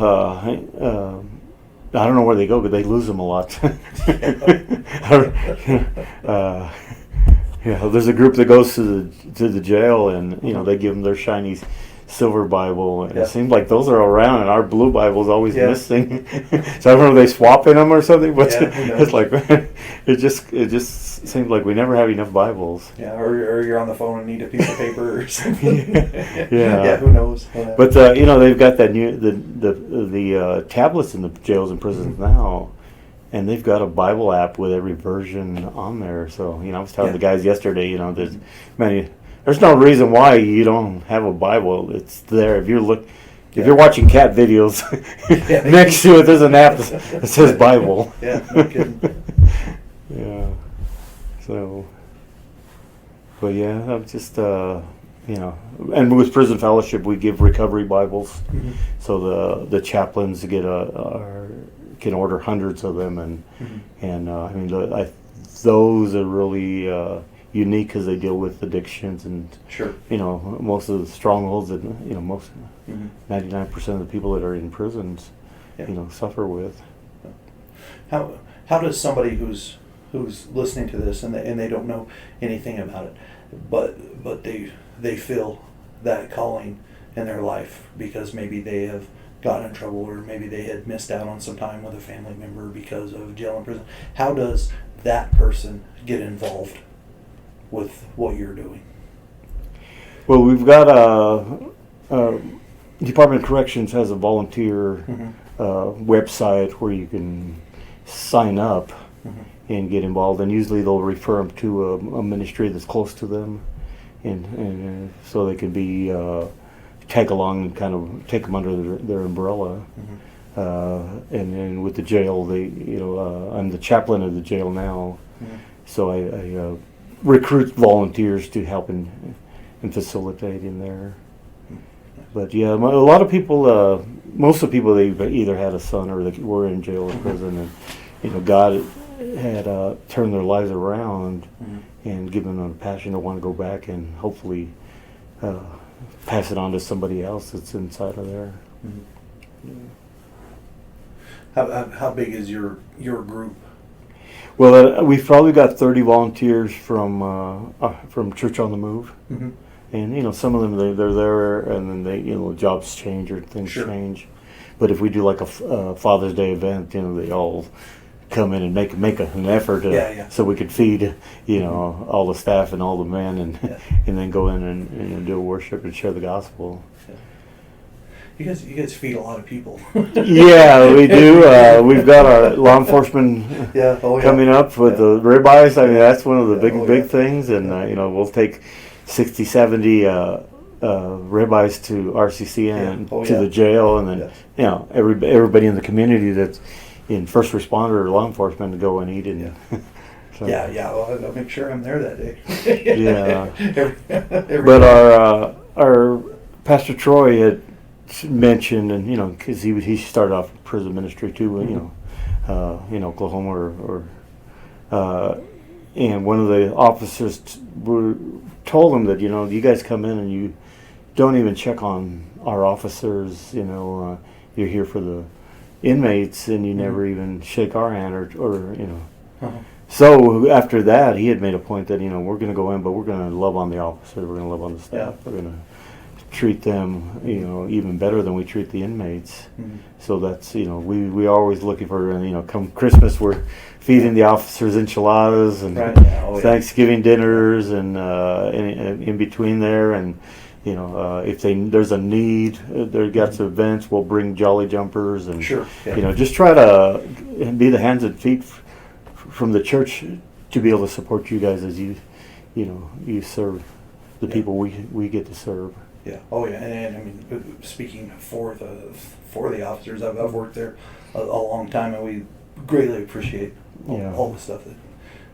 I don't know where they go, but they lose them a lot. There's a group that goes to the jail, and they give them their shiny silver Bible, and it seems like those are around, and our blue Bible is always missing. So I don't know if they swapping them or something, but it's like it just seems like we never have enough Bibles. Yeah, or you're on the phone and need a piece of paper or something. Yeah, who knows? But they've got that new the tablets in the jails and prisons now. And they've got a Bible app with every version on there. So, I was telling the guys yesterday, there's no reason why you don't have a Bible. It's there. If you're watching cat videos, next to it there's an app that says Bible. Yeah, no kidding. Yeah. So, but I'm just, and with Prison Fellowship, we give recovery Bibles. Mm-hmm. So the chaplains can order hundreds of them, and those are really unique because they deal with addictions and most of the strongholds that 99% of the people that are in prisons suffer with. How does somebody who's listening to this and they don't know anything about it, but they feel that calling in their life because maybe they have gotten in trouble, or maybe they had missed out on some time with a family member because of jail and prison. How does that person get involved with what you're doing? Well, we've got Department of Corrections has a volunteer website where you can sign up and get involved, and usually they'll refer them to a ministry that's close to them, and so they can be tag along and kind of take them under their umbrella. And then with the jail, I'm the chaplain of the jail now, so I recruit volunteers to help and facilitate in there. But a lot of people, most of the people, they've either had a son or they were in jail or prison, and God had turned their lives around and given them a passion to want to go back and hopefully pass it on to somebody else that's inside of there. How big is your group? Well, we've probably got 30 volunteers from Church on the Move, and some of them they're there, and then jobs change or things change. But if we do like a Father's Day event, they all come in and make an effort so we could feed all the staff and all the men and then go in and do worship and share the gospel. You guys feed a lot of people. Yeah, we do. We've got our law enforcement coming up with the ribeyes. I mean, that's one of the big things, and we'll take 60, 70 ribeyes to RCC and to the jail, and then everybody in the community that's in first responder or law enforcement to go and eat it. So. Well, I'll make sure I'm there that day. But our Pastor Troy had mentioned, and because he started off prison ministry too, in Oklahoma or and one of the officers told him that you guys come in and you don't even check on our officers, you're here for the inmates and you never even shake our hand or So after that, he had made a point that we're going to go in, but we're going to love on the officers, we're going to love on the staff, we're going to treat them even better than we treat the inmates. So that's we are always looking for come Christmas we're feeding the officers enchiladas and Thanksgiving dinners and in between there, and if there's a need, there got events, we'll bring jolly jumpers and just try to be the hands and feet from the church to be able to support you guys as you serve the people we get to serve. Yeah. Oh yeah. And I mean, speaking for the officers, I've worked there a long time, and we greatly appreciate all the stuff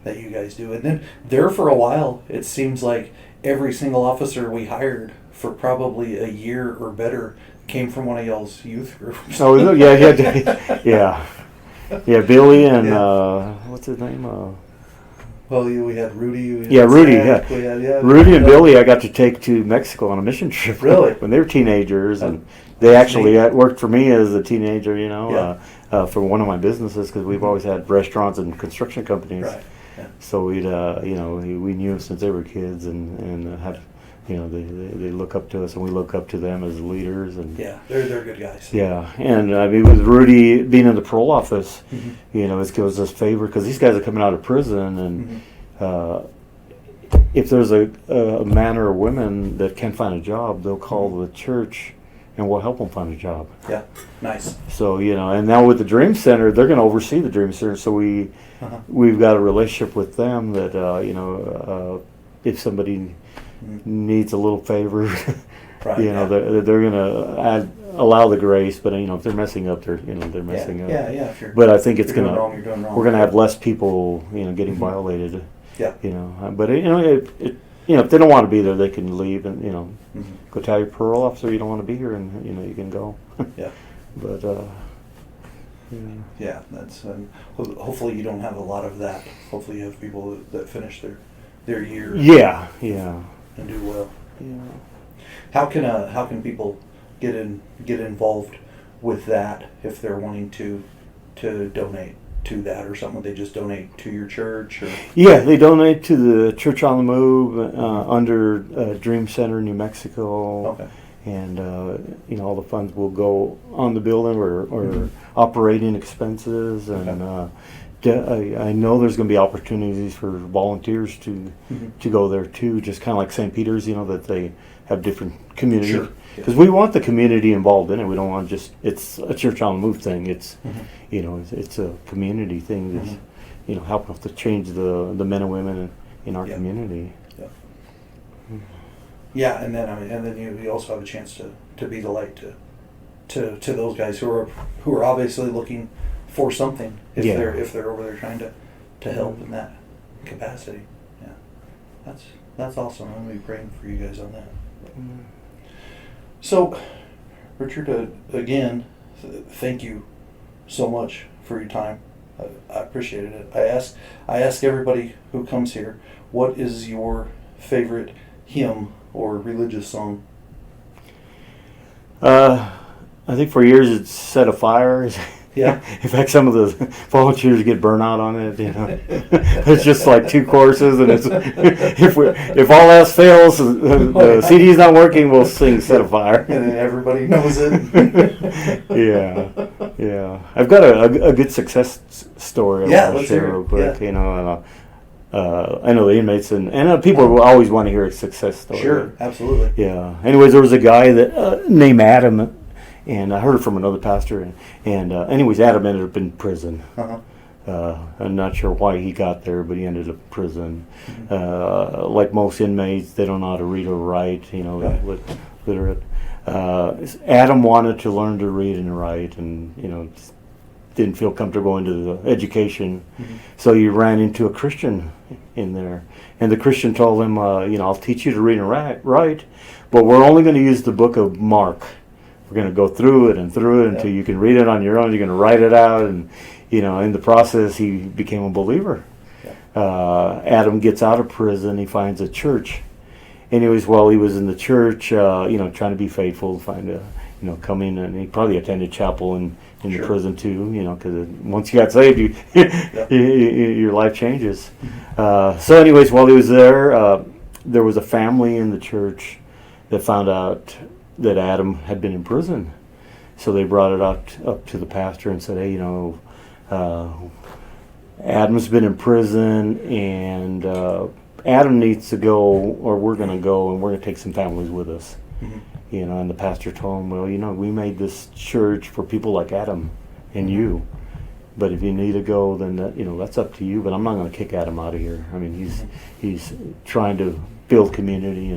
that you guys do. And then there for a while, it seems like every single officer we hired for probably a year or better came from one of y'all's youth groups. Oh yeah. Billy and what's his name? Well, we had Rudy. We had Yeah, Rudy. Zach, Yeah, we had, Rudy and Billy, I got to take to Mexico on a mission trip. Really? When they were teenagers, and they That's actually neat. worked for me as a teenager. Yeah. For one of my businesses because we've always had restaurants and construction companies. Right. Yeah. So we'd, we knew them since they were kids, and have, they look up to us, and we look up to them as leaders, and Yeah, they're good guys. yeah, and I mean with Rudy being in the parole office, Mm-hmm. it gives us favor because these guys are coming out of prison, and if there's a man or a woman that can't find a job, they'll call the church, and we'll help them find a job. Yeah, nice. So and now with the Dream Center, they're going to oversee the Dream Center. So we've got a relationship with them that if somebody needs a little favor, Right. they're going to allow the grace. But if they're messing up, they're messing up. Yeah. If you're, But I think it's if you're going doing wrong, to you're doing wrong. we're going to have less people getting violated. Yeah. But if they don't want to be there, they can leave and Mm-hmm. go tell your parole officer you don't want to be here, and you can go. Yeah. But Yeah, that's hopefully you don't have a lot of that. Hopefully you have people that finish their year yeah. and do well. Yeah. How can people get involved with that if they're wanting to donate to that or something? They just donate to your church or Yeah, they donate to the Church on the Move under Dream Center, New Mexico. Okay. And all the funds will go on the building or operating expenses, and I know there's going to be opportunities for volunteers to go there too. Just kind of like St. Peter's, that they have different community. Sure. Because we want the community involved in it. We don't want it's a Church on the Move thing. It's it's a community thing that's helping to change the men and women in our community. Yeah, and then you also have a chance to be the light to those guys who are obviously looking for something if they're over there trying to help in that capacity. Yeah, that's awesome. I'm gonna be praying for you guys on that. So, Richard, again, thank you so much for your time. I appreciated it. I ask everybody who comes here, what is your favorite hymn or religious song? I think for years it's Set a Fire. Yeah. In fact, some of the volunteers get burnt out on it. It's just like two courses, and it's if all else fails, the CD's not working, we'll sing "Set a Fire," and then everybody knows it. yeah. I've got a good success story I want to share real quick. Yeah. I know the inmates and people will always want to hear a success story. Sure, absolutely. Yeah. Anyways, there was a guy that named Adam. And I heard it from another pastor, and anyways, Adam ended up in prison. I'm not sure why he got there, but he ended up in prison. Like most inmates, they don't know how to read or write, literate. Adam wanted to learn to read and write, and didn't feel comfortable going to the education, so he ran into a Christian in there, and the Christian told him, I'll teach you to read and write, but we're only going to use the book of Mark. We're going to go through it until you can read it on your own. You're going to write it out, and in the process, he became a believer. Adam gets out of prison. He finds a church. Anyways, while he was in the church, trying to be faithful, come in, and he probably attended chapel in the prison too. Because once you got saved, your life changes. So, anyways, while he was there, there was a family in the church that found out that Adam had been in prison. So they brought it up to the pastor and said, hey, Adam's been in prison, and Adam needs to go, or we're going to go, and we're going to take some families with us. And the pastor told him, well, we made this church for people like Adam and you. But if you need to go, then that's up to you. But I'm not going to kick Adam out of here. I mean, he's trying to build community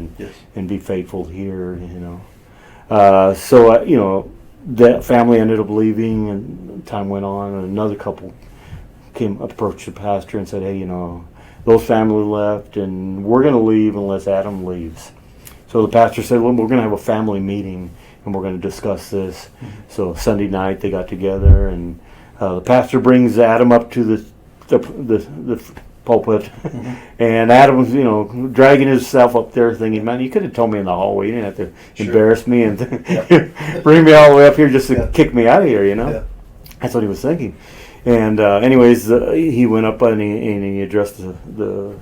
and be faithful here. So that family ended up leaving, and time went on, and another couple approached the pastor and said, hey, those family left, and we're going to leave unless Adam leaves. So the pastor said, well, we're going to have a family meeting, and we're going to discuss this. So Sunday night they got together, and the pastor brings Adam up to the pulpit, and Adam was, dragging himself up there, thinking, "Man, you could have told me in the hallway. You didn't have to embarrass me and bring me all the way up here just to kick me out of here." Yeah. That's what he was thinking. And anyways, he went up and he addressed the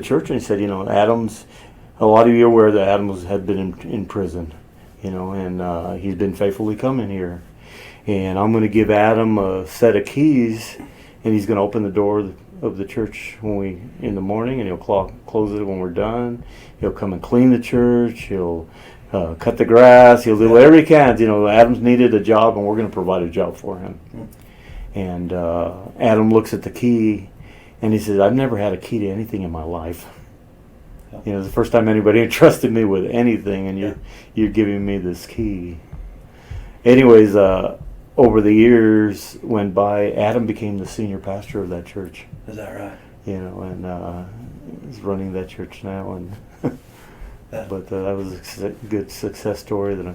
church, and he said, Adam's. A lot of you are aware that Adam had been in prison, and he's been faithfully coming here. And I'm going to give Adam a set of keys, and he's going to open the door of the church in the morning, and he'll close it when we're done. He'll come and clean the church. He'll cut the grass. He'll do whatever he can. Adam's needed a job, and we're going to provide a job for him. And Adam looks at the key, and he says, "I've never had a key to anything in my life. It's the first time anybody entrusted me with anything, and you're giving me this key." Anyways, over the years went by, Adam became the senior pastor of that church. Is that right? And he's running that church now, and but that was a good success story that I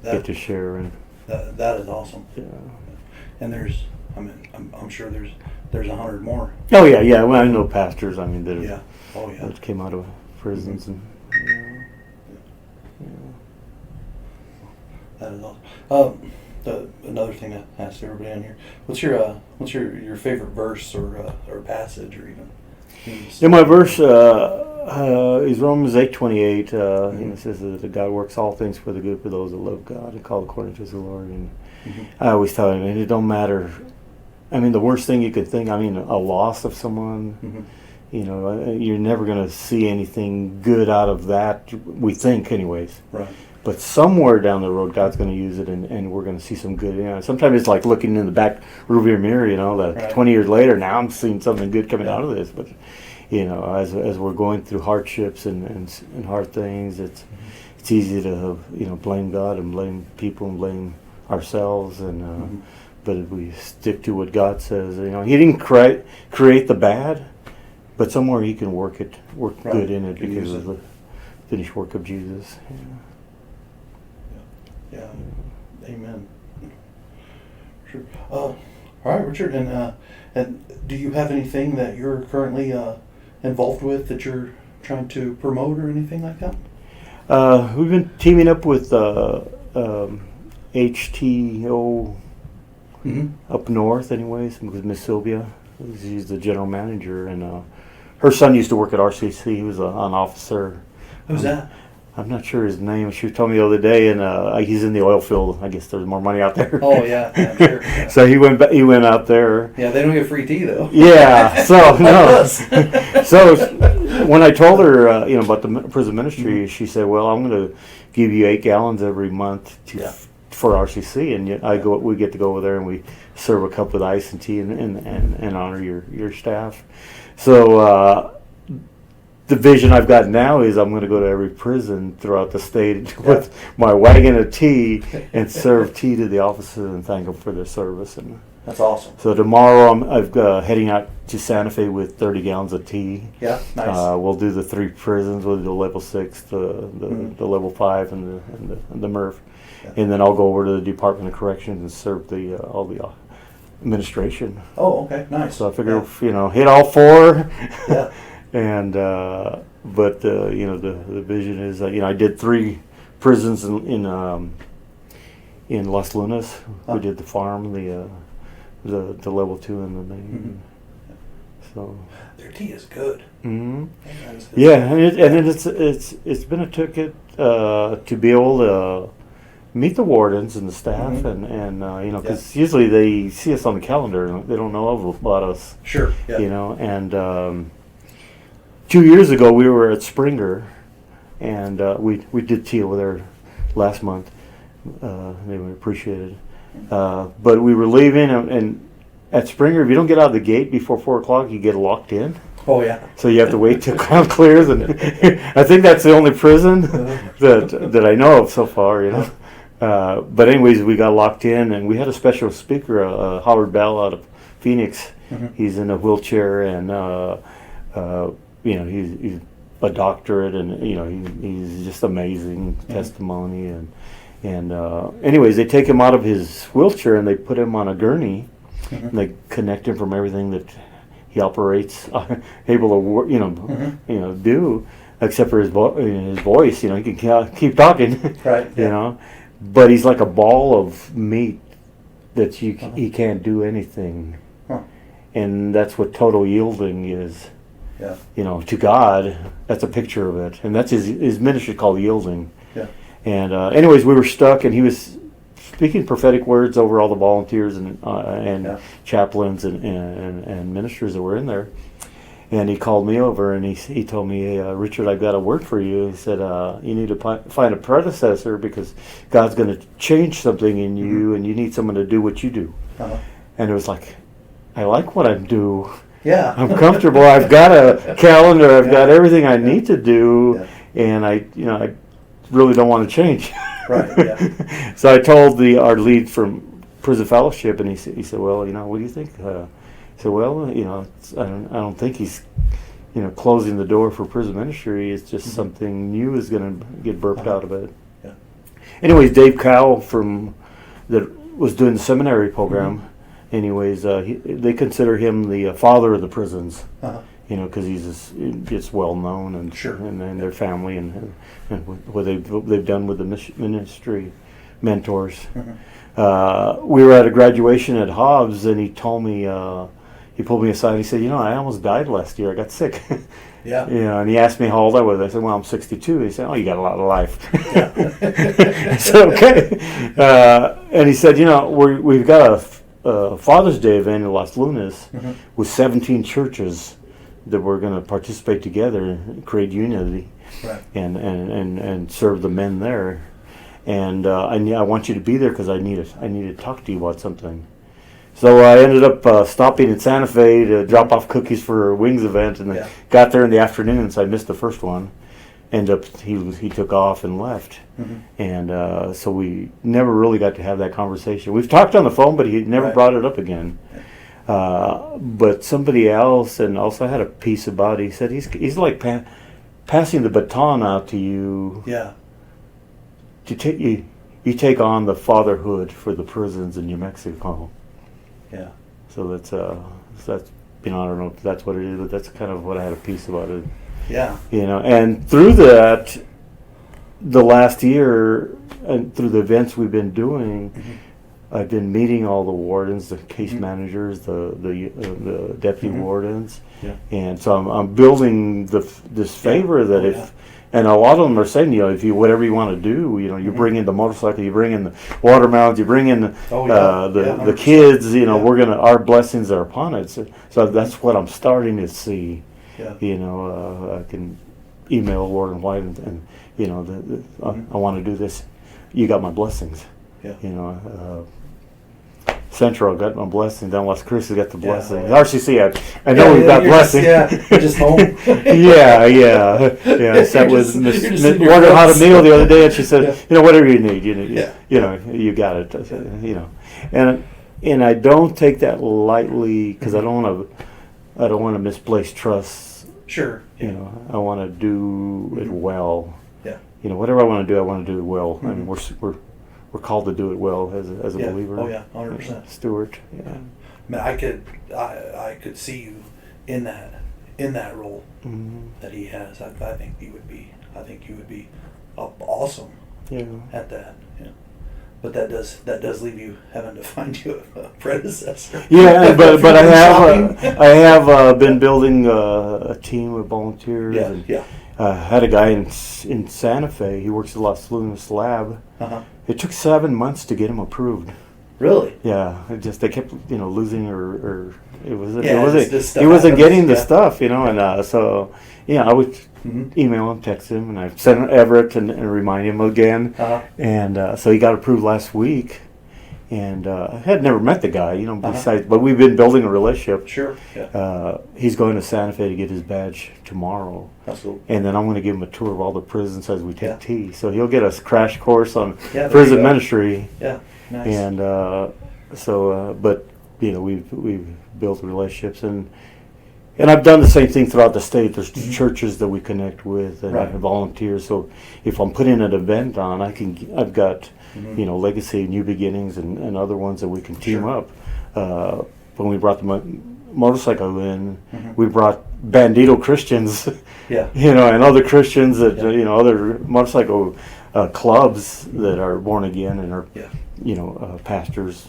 get to share. And that is awesome. Yeah. And I'm sure there's 100 more. Oh yeah. Well, I know pastors. That that came out of prisons and. That is awesome. Another thing I asked everybody on here: what's your favorite verse or passage or even? Yeah, my verse is Romans 8:28. It says that God works all things for the good for those that love God and call according to His glory. And I always tell him, it don't matter. The worst thing you could think. A loss of someone. You're never going to see anything good out of that. We think, anyways. Right. But somewhere down the road, God's going to use it, and we're going to see some good. Sometimes it's like looking in the back rearview mirror. That 20 years later, now I'm seeing something good coming out of this. But as we're going through hardships and hard things, it's easy to blame God and blame people and blame ourselves. And but if we stick to what God says, He didn't create the bad, but somewhere He can work good in it because of the finished work of Jesus. Yeah. Amen. Sure. All right, Richard. And do you have anything that you're currently involved with that you're trying to promote or anything like that? We've been teaming up with HTO up north, anyways, with Miss Sylvia. She's the general manager, and her son used to work at RCC. He was an officer. Who's that? I'm not sure his name. She told me the other day, and he's in the oil field. I guess there's more money out there. Oh yeah, I'm sure. Yeah. So he went out there. Yeah, they don't get free tea though. Yeah. So no. So when I told her, about the prison ministry, she said, "Well, I'm going to give you 8 gallons every month for RCC, and we get to go over there and we serve a cup with ice and tea and honor your staff." So. The vision I've got now is I'm going to go to every prison throughout the state with my wagon of tea and serve tea to the officers and thank them for their service. And that's awesome. So tomorrow I'm heading out to Santa Fe with 30 gallons of tea. Yeah, nice. We'll do the 3 prisons. We'll do the level 6, the level 5, and the MRF, and then I'll go over to the Department of Corrections and serve all the administration. Oh, okay, nice. So I figure hit all 4. Yeah. And but the vision is I did 3 prisons in Las Lunas. We did the farm, the level 2, and the main. So their tea is good. Mm-hmm. Yeah, and it's been a ticket to be able to meet the wardens and the staff, and because usually they see us on the calendar and they don't know about us. Sure. Yeah. And. 2 years ago, we were at Springer, and we did tea over there last month. They were appreciated. But we were leaving, and at Springer, if you don't get out of the gate before 4 o'clock, you get locked in. Oh, yeah. So you have to wait till crowd clears. And I think that's the only prison that I know of so far, But anyways, we got locked in, and we had a special speaker, Howard Bell out of Phoenix. He's in a wheelchair, and he's a doctorate, and he's just amazing testimony, and anyways, they take him out of his wheelchair and they put him on a gurney, and they connect him from everything that he operates, able to work, do, except for his voice. He can keep talking, Right. Yeah. But he's like a ball of meat that he can't do anything, and that's what total yielding is. Yeah. To God, that's a picture of it, and that's his ministry called yielding. Yeah. And anyways, we were stuck, and he was speaking prophetic words over all the volunteers and chaplains and ministers that were in there. And he called me over, and he told me, "Hey, Richard, I've got a word for you." He said, "You need to find a predecessor because God's going to change something in you, and you need someone to do what you do." Uh-huh. And it was like, I like what I do. Yeah. I'm comfortable. I've got a calendar. I've got everything I need to do, and I really don't want to change. Right. Yeah. So I told our lead from Prison Fellowship, and he said, "Well, what do you think?" I said, "Well, I don't think he's, closing the door for prison ministry. It's just something new is going to get burped out of it." Yeah. Anyways, Dave Cowell that was doing the seminary program. Anyways, they consider him the father of the prisons. Uh-huh. Because he's just well known, and Sure. and their family and what they've done with the ministry mentors. We were at a graduation at Hobbs, and he told me, he pulled me aside. He said, "I almost died last year. I got sick." Yeah. And he asked me how old I was. I said, "Well, I'm 62." He said, "Oh, you got a lot of life." Yeah. I said, "Okay." And he said, "We've got a Father's Day event in Las Lunas with 17 churches that we're going to participate together and create unity, Right. and serve the men there. And I want you to be there because I need to talk to you about something." So I ended up stopping in Santa Fe to drop off cookies for a Wings event, and I got there in the afternoon, so I missed the first one. He took off and left, and so we never really got to have that conversation. We've talked on the phone, but he never brought it up again. But somebody else, and also had a piece about it. He said he's like passing the baton out to you. Yeah. To take you take on the fatherhood for the prisons in New Mexico. Yeah. So that's I don't know if that's what it is, but that's kind of what I had a piece about it. Yeah. And through that, the last year, and through the events we've been doing, I've been meeting all the wardens, the case managers, the deputy wardens, and so I'm building this favor that and a lot of them are saying, if you whatever you want to do, you bring in the motorcycle, you bring in the watermelons, you bring in the kids, our blessings are upon it. So that's what I'm starting to see. Yeah. I can email Warden White and I want to do this. You got my blessings. Yeah. Central got my blessing. Down Las Cruces got the blessing. Yeah. RCC, I know we've got blessing. Just home. I sat with Miss ordered how to meal the other day, and she said, whatever you need, you got it. I said, and I don't take that lightly because I don't want to misplace trust. Sure. I want to do it well. Yeah. Whatever I want to do, I want to do it well. I mean, we're called to do it well as a believer. Oh yeah, 100%. Steward. Yeah. I mean, I could see you in that role that he has. I think you would be awesome at that. Yeah. But that does leave you having to find you a predecessor. Yeah, but I have been building a team of volunteers. Had a guy in Santa Fe. He works at Las Lunas Lab. It took 7 months to get him approved. Really? Yeah. They kept losing or he wasn't happens. getting the stuff, and so I would email him, text him, and I sent Everett and remind him again. And so he got approved last week. And I had never met the guy, besides, but we've been building a relationship. Sure. Yeah. He's going to Santa Fe to get his badge tomorrow. That's cool. And then I'm going to give him a tour of all the prisons as we take tea. So he'll get a crash course on there prison you go. ministry. Yeah. Nice. And but we've built relationships, and I've done the same thing throughout the state. There's churches that we connect with and volunteers. So if I'm putting an event on, I've got Legacy, New Beginnings, and other ones that we can team up. When we brought motorcycle in, we brought Bandito Christians, Yeah. and other Christians that other motorcycle clubs that are born again and are pastors,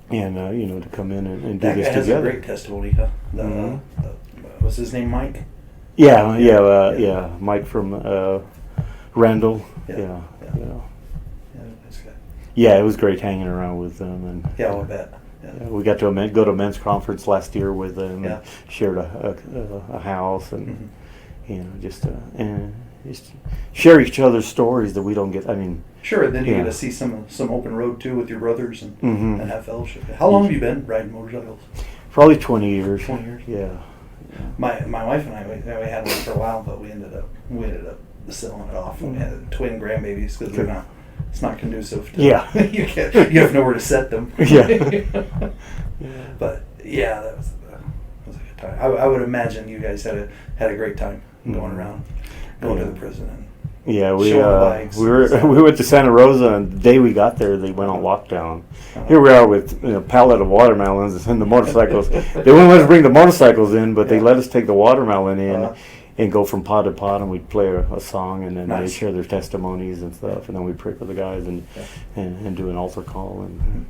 and to come in and do That this guy has together. a great testimony, huh? Was his name Mike? Yeah, Mike from Randall. Yeah. Yeah. That's good. Yeah, it was great hanging around with them, and Yeah, I bet. yeah, we got to go to a men's conference last year with them. Yeah. And shared a house, and just share each other's stories that we don't get. I mean, Sure, and then you Yeah. get to see some open road too with your brothers and Mhm. and have fellowship. How long have you been riding motorcycles? probably 20 years. 20 years. Yeah. My wife and I we had one for a while, but we ended up selling it off. And we had twin grandbabies because it's not conducive to Yeah. you have nowhere to set them. Yeah. But yeah, that was a good time. I would imagine you guys had a great time going around, going to the prison. And Yeah, we Showing the bikes we went to Santa Rosa, and the day we got there, they went on lockdown. Here we are with a pallet of watermelons and the motorcycles. They wouldn't let us bring the motorcycles in, but they let us take the watermelon in and go from pod to pod, and we'd play a song, and then they'd share their testimonies and stuff, and then we'd pray for the guys and do an altar call. And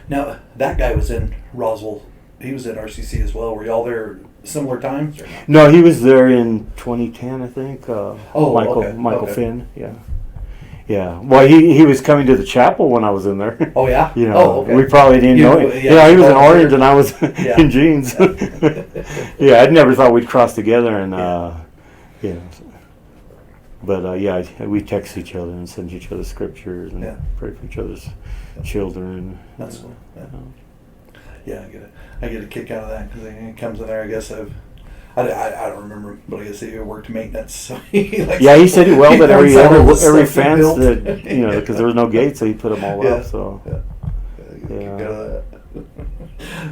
Now that guy was in Roswell. He was in RCC as well. Were y'all there similar times or not? no, he was there in 2010, I think. Michael okay. Finn. Yeah. Well, he was coming to the chapel when I was in there. Oh yeah. We probably didn't know him. Yeah, He was in orange and I was Yeah. in jeans. Yeah, I'd never thought we'd cross together, and But we text each other and send each other scriptures and pray for each other's children. That's cool. Yeah, I get a kick out of that because it comes in there. I guess I don't remember, but I guess he worked maintenance. So he he said he welded every stuff fence built. that because there was no gate, so he put them all up. So I get a kick out of that.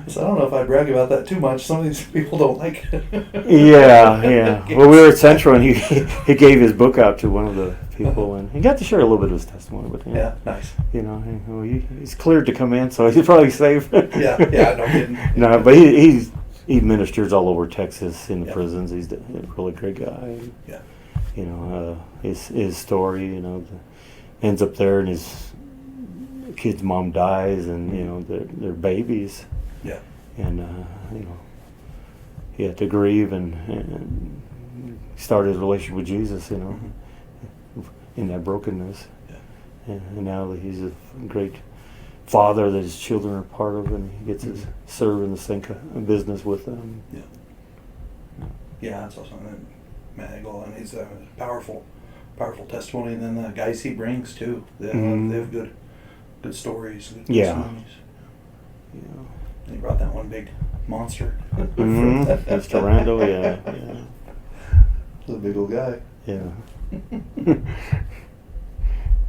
So I don't know if I brag about that too much. Some of these people don't like it. Yeah. Well, we were at Central, and he gave his book out to one of the people, and he got to share a little bit of his testimony with him. Yeah, nice. He's cleared to come in, so he's probably safe. Yeah, no kidding. No, but he ministers all over Texas in the prisons. He's a really great guy. Yeah. His story, ends up there, and his kid's mom dies, and they're babies. Yeah. And he had to grieve and start his relationship with Jesus, in that brokenness. Yeah. And now he's a great father that his children are part of, and he gets to serve in the same business with them. Yeah, that's awesome. And he's a powerful testimony. And then the guys he brings too, they have good stories, good testimonies. Yeah. And he brought that one big monster. Mr. Randall, yeah. He's a big old guy. Yeah.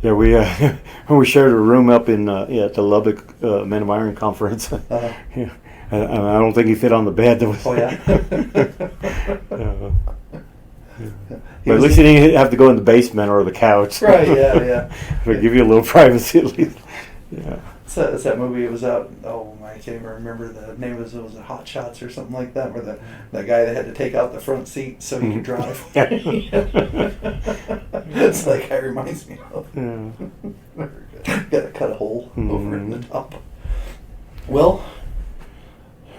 Yeah, we shared a room up in at the Lubbock Men of Iron conference. Yeah, I don't think he fit on the bed. Oh yeah. But at least he didn't have to go in the basement or the couch. Right. Yeah. But give you a little privacy at least. Yeah. It's that movie. It was out. Oh, I can't even remember the name. Was it Hot Shots or something like that? Where that guy that had to take out the front seat so he could drive. It's like that reminds me of. Yeah. Got to cut a hole over in the top. Well,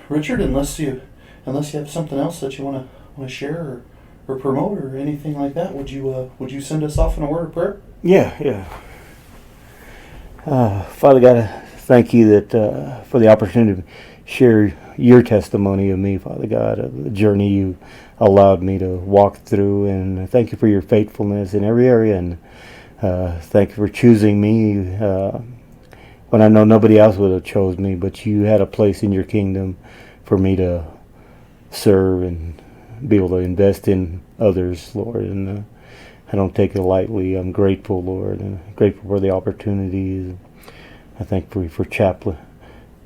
Richard, unless you have something else that you want to share or promote or anything like that, would you send us off in a word of prayer? Yeah. Father God, thank you that for the opportunity to share your testimony of me, Father God, of the journey you allowed me to walk through, and thank you for your faithfulness in every area, and thank you for choosing me when I know nobody else would have chose me, but you had a place in your kingdom for me to serve and be able to invest in others, Lord, and I don't take it lightly. I'm grateful, Lord, and grateful for the opportunities. I thank you for Chaplain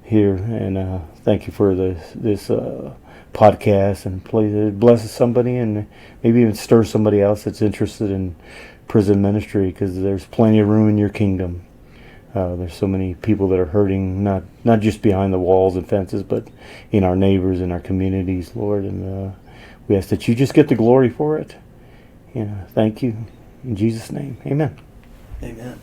here, and thank you for this podcast, and please bless somebody and maybe even stir somebody else that's interested in prison ministry, because there's plenty of room in your kingdom There's so many people that are hurting, not just behind the walls and fences, but in our neighbors, in our communities, Lord. And we ask that you just get the glory for it. Thank you. In Jesus' name, amen. Amen.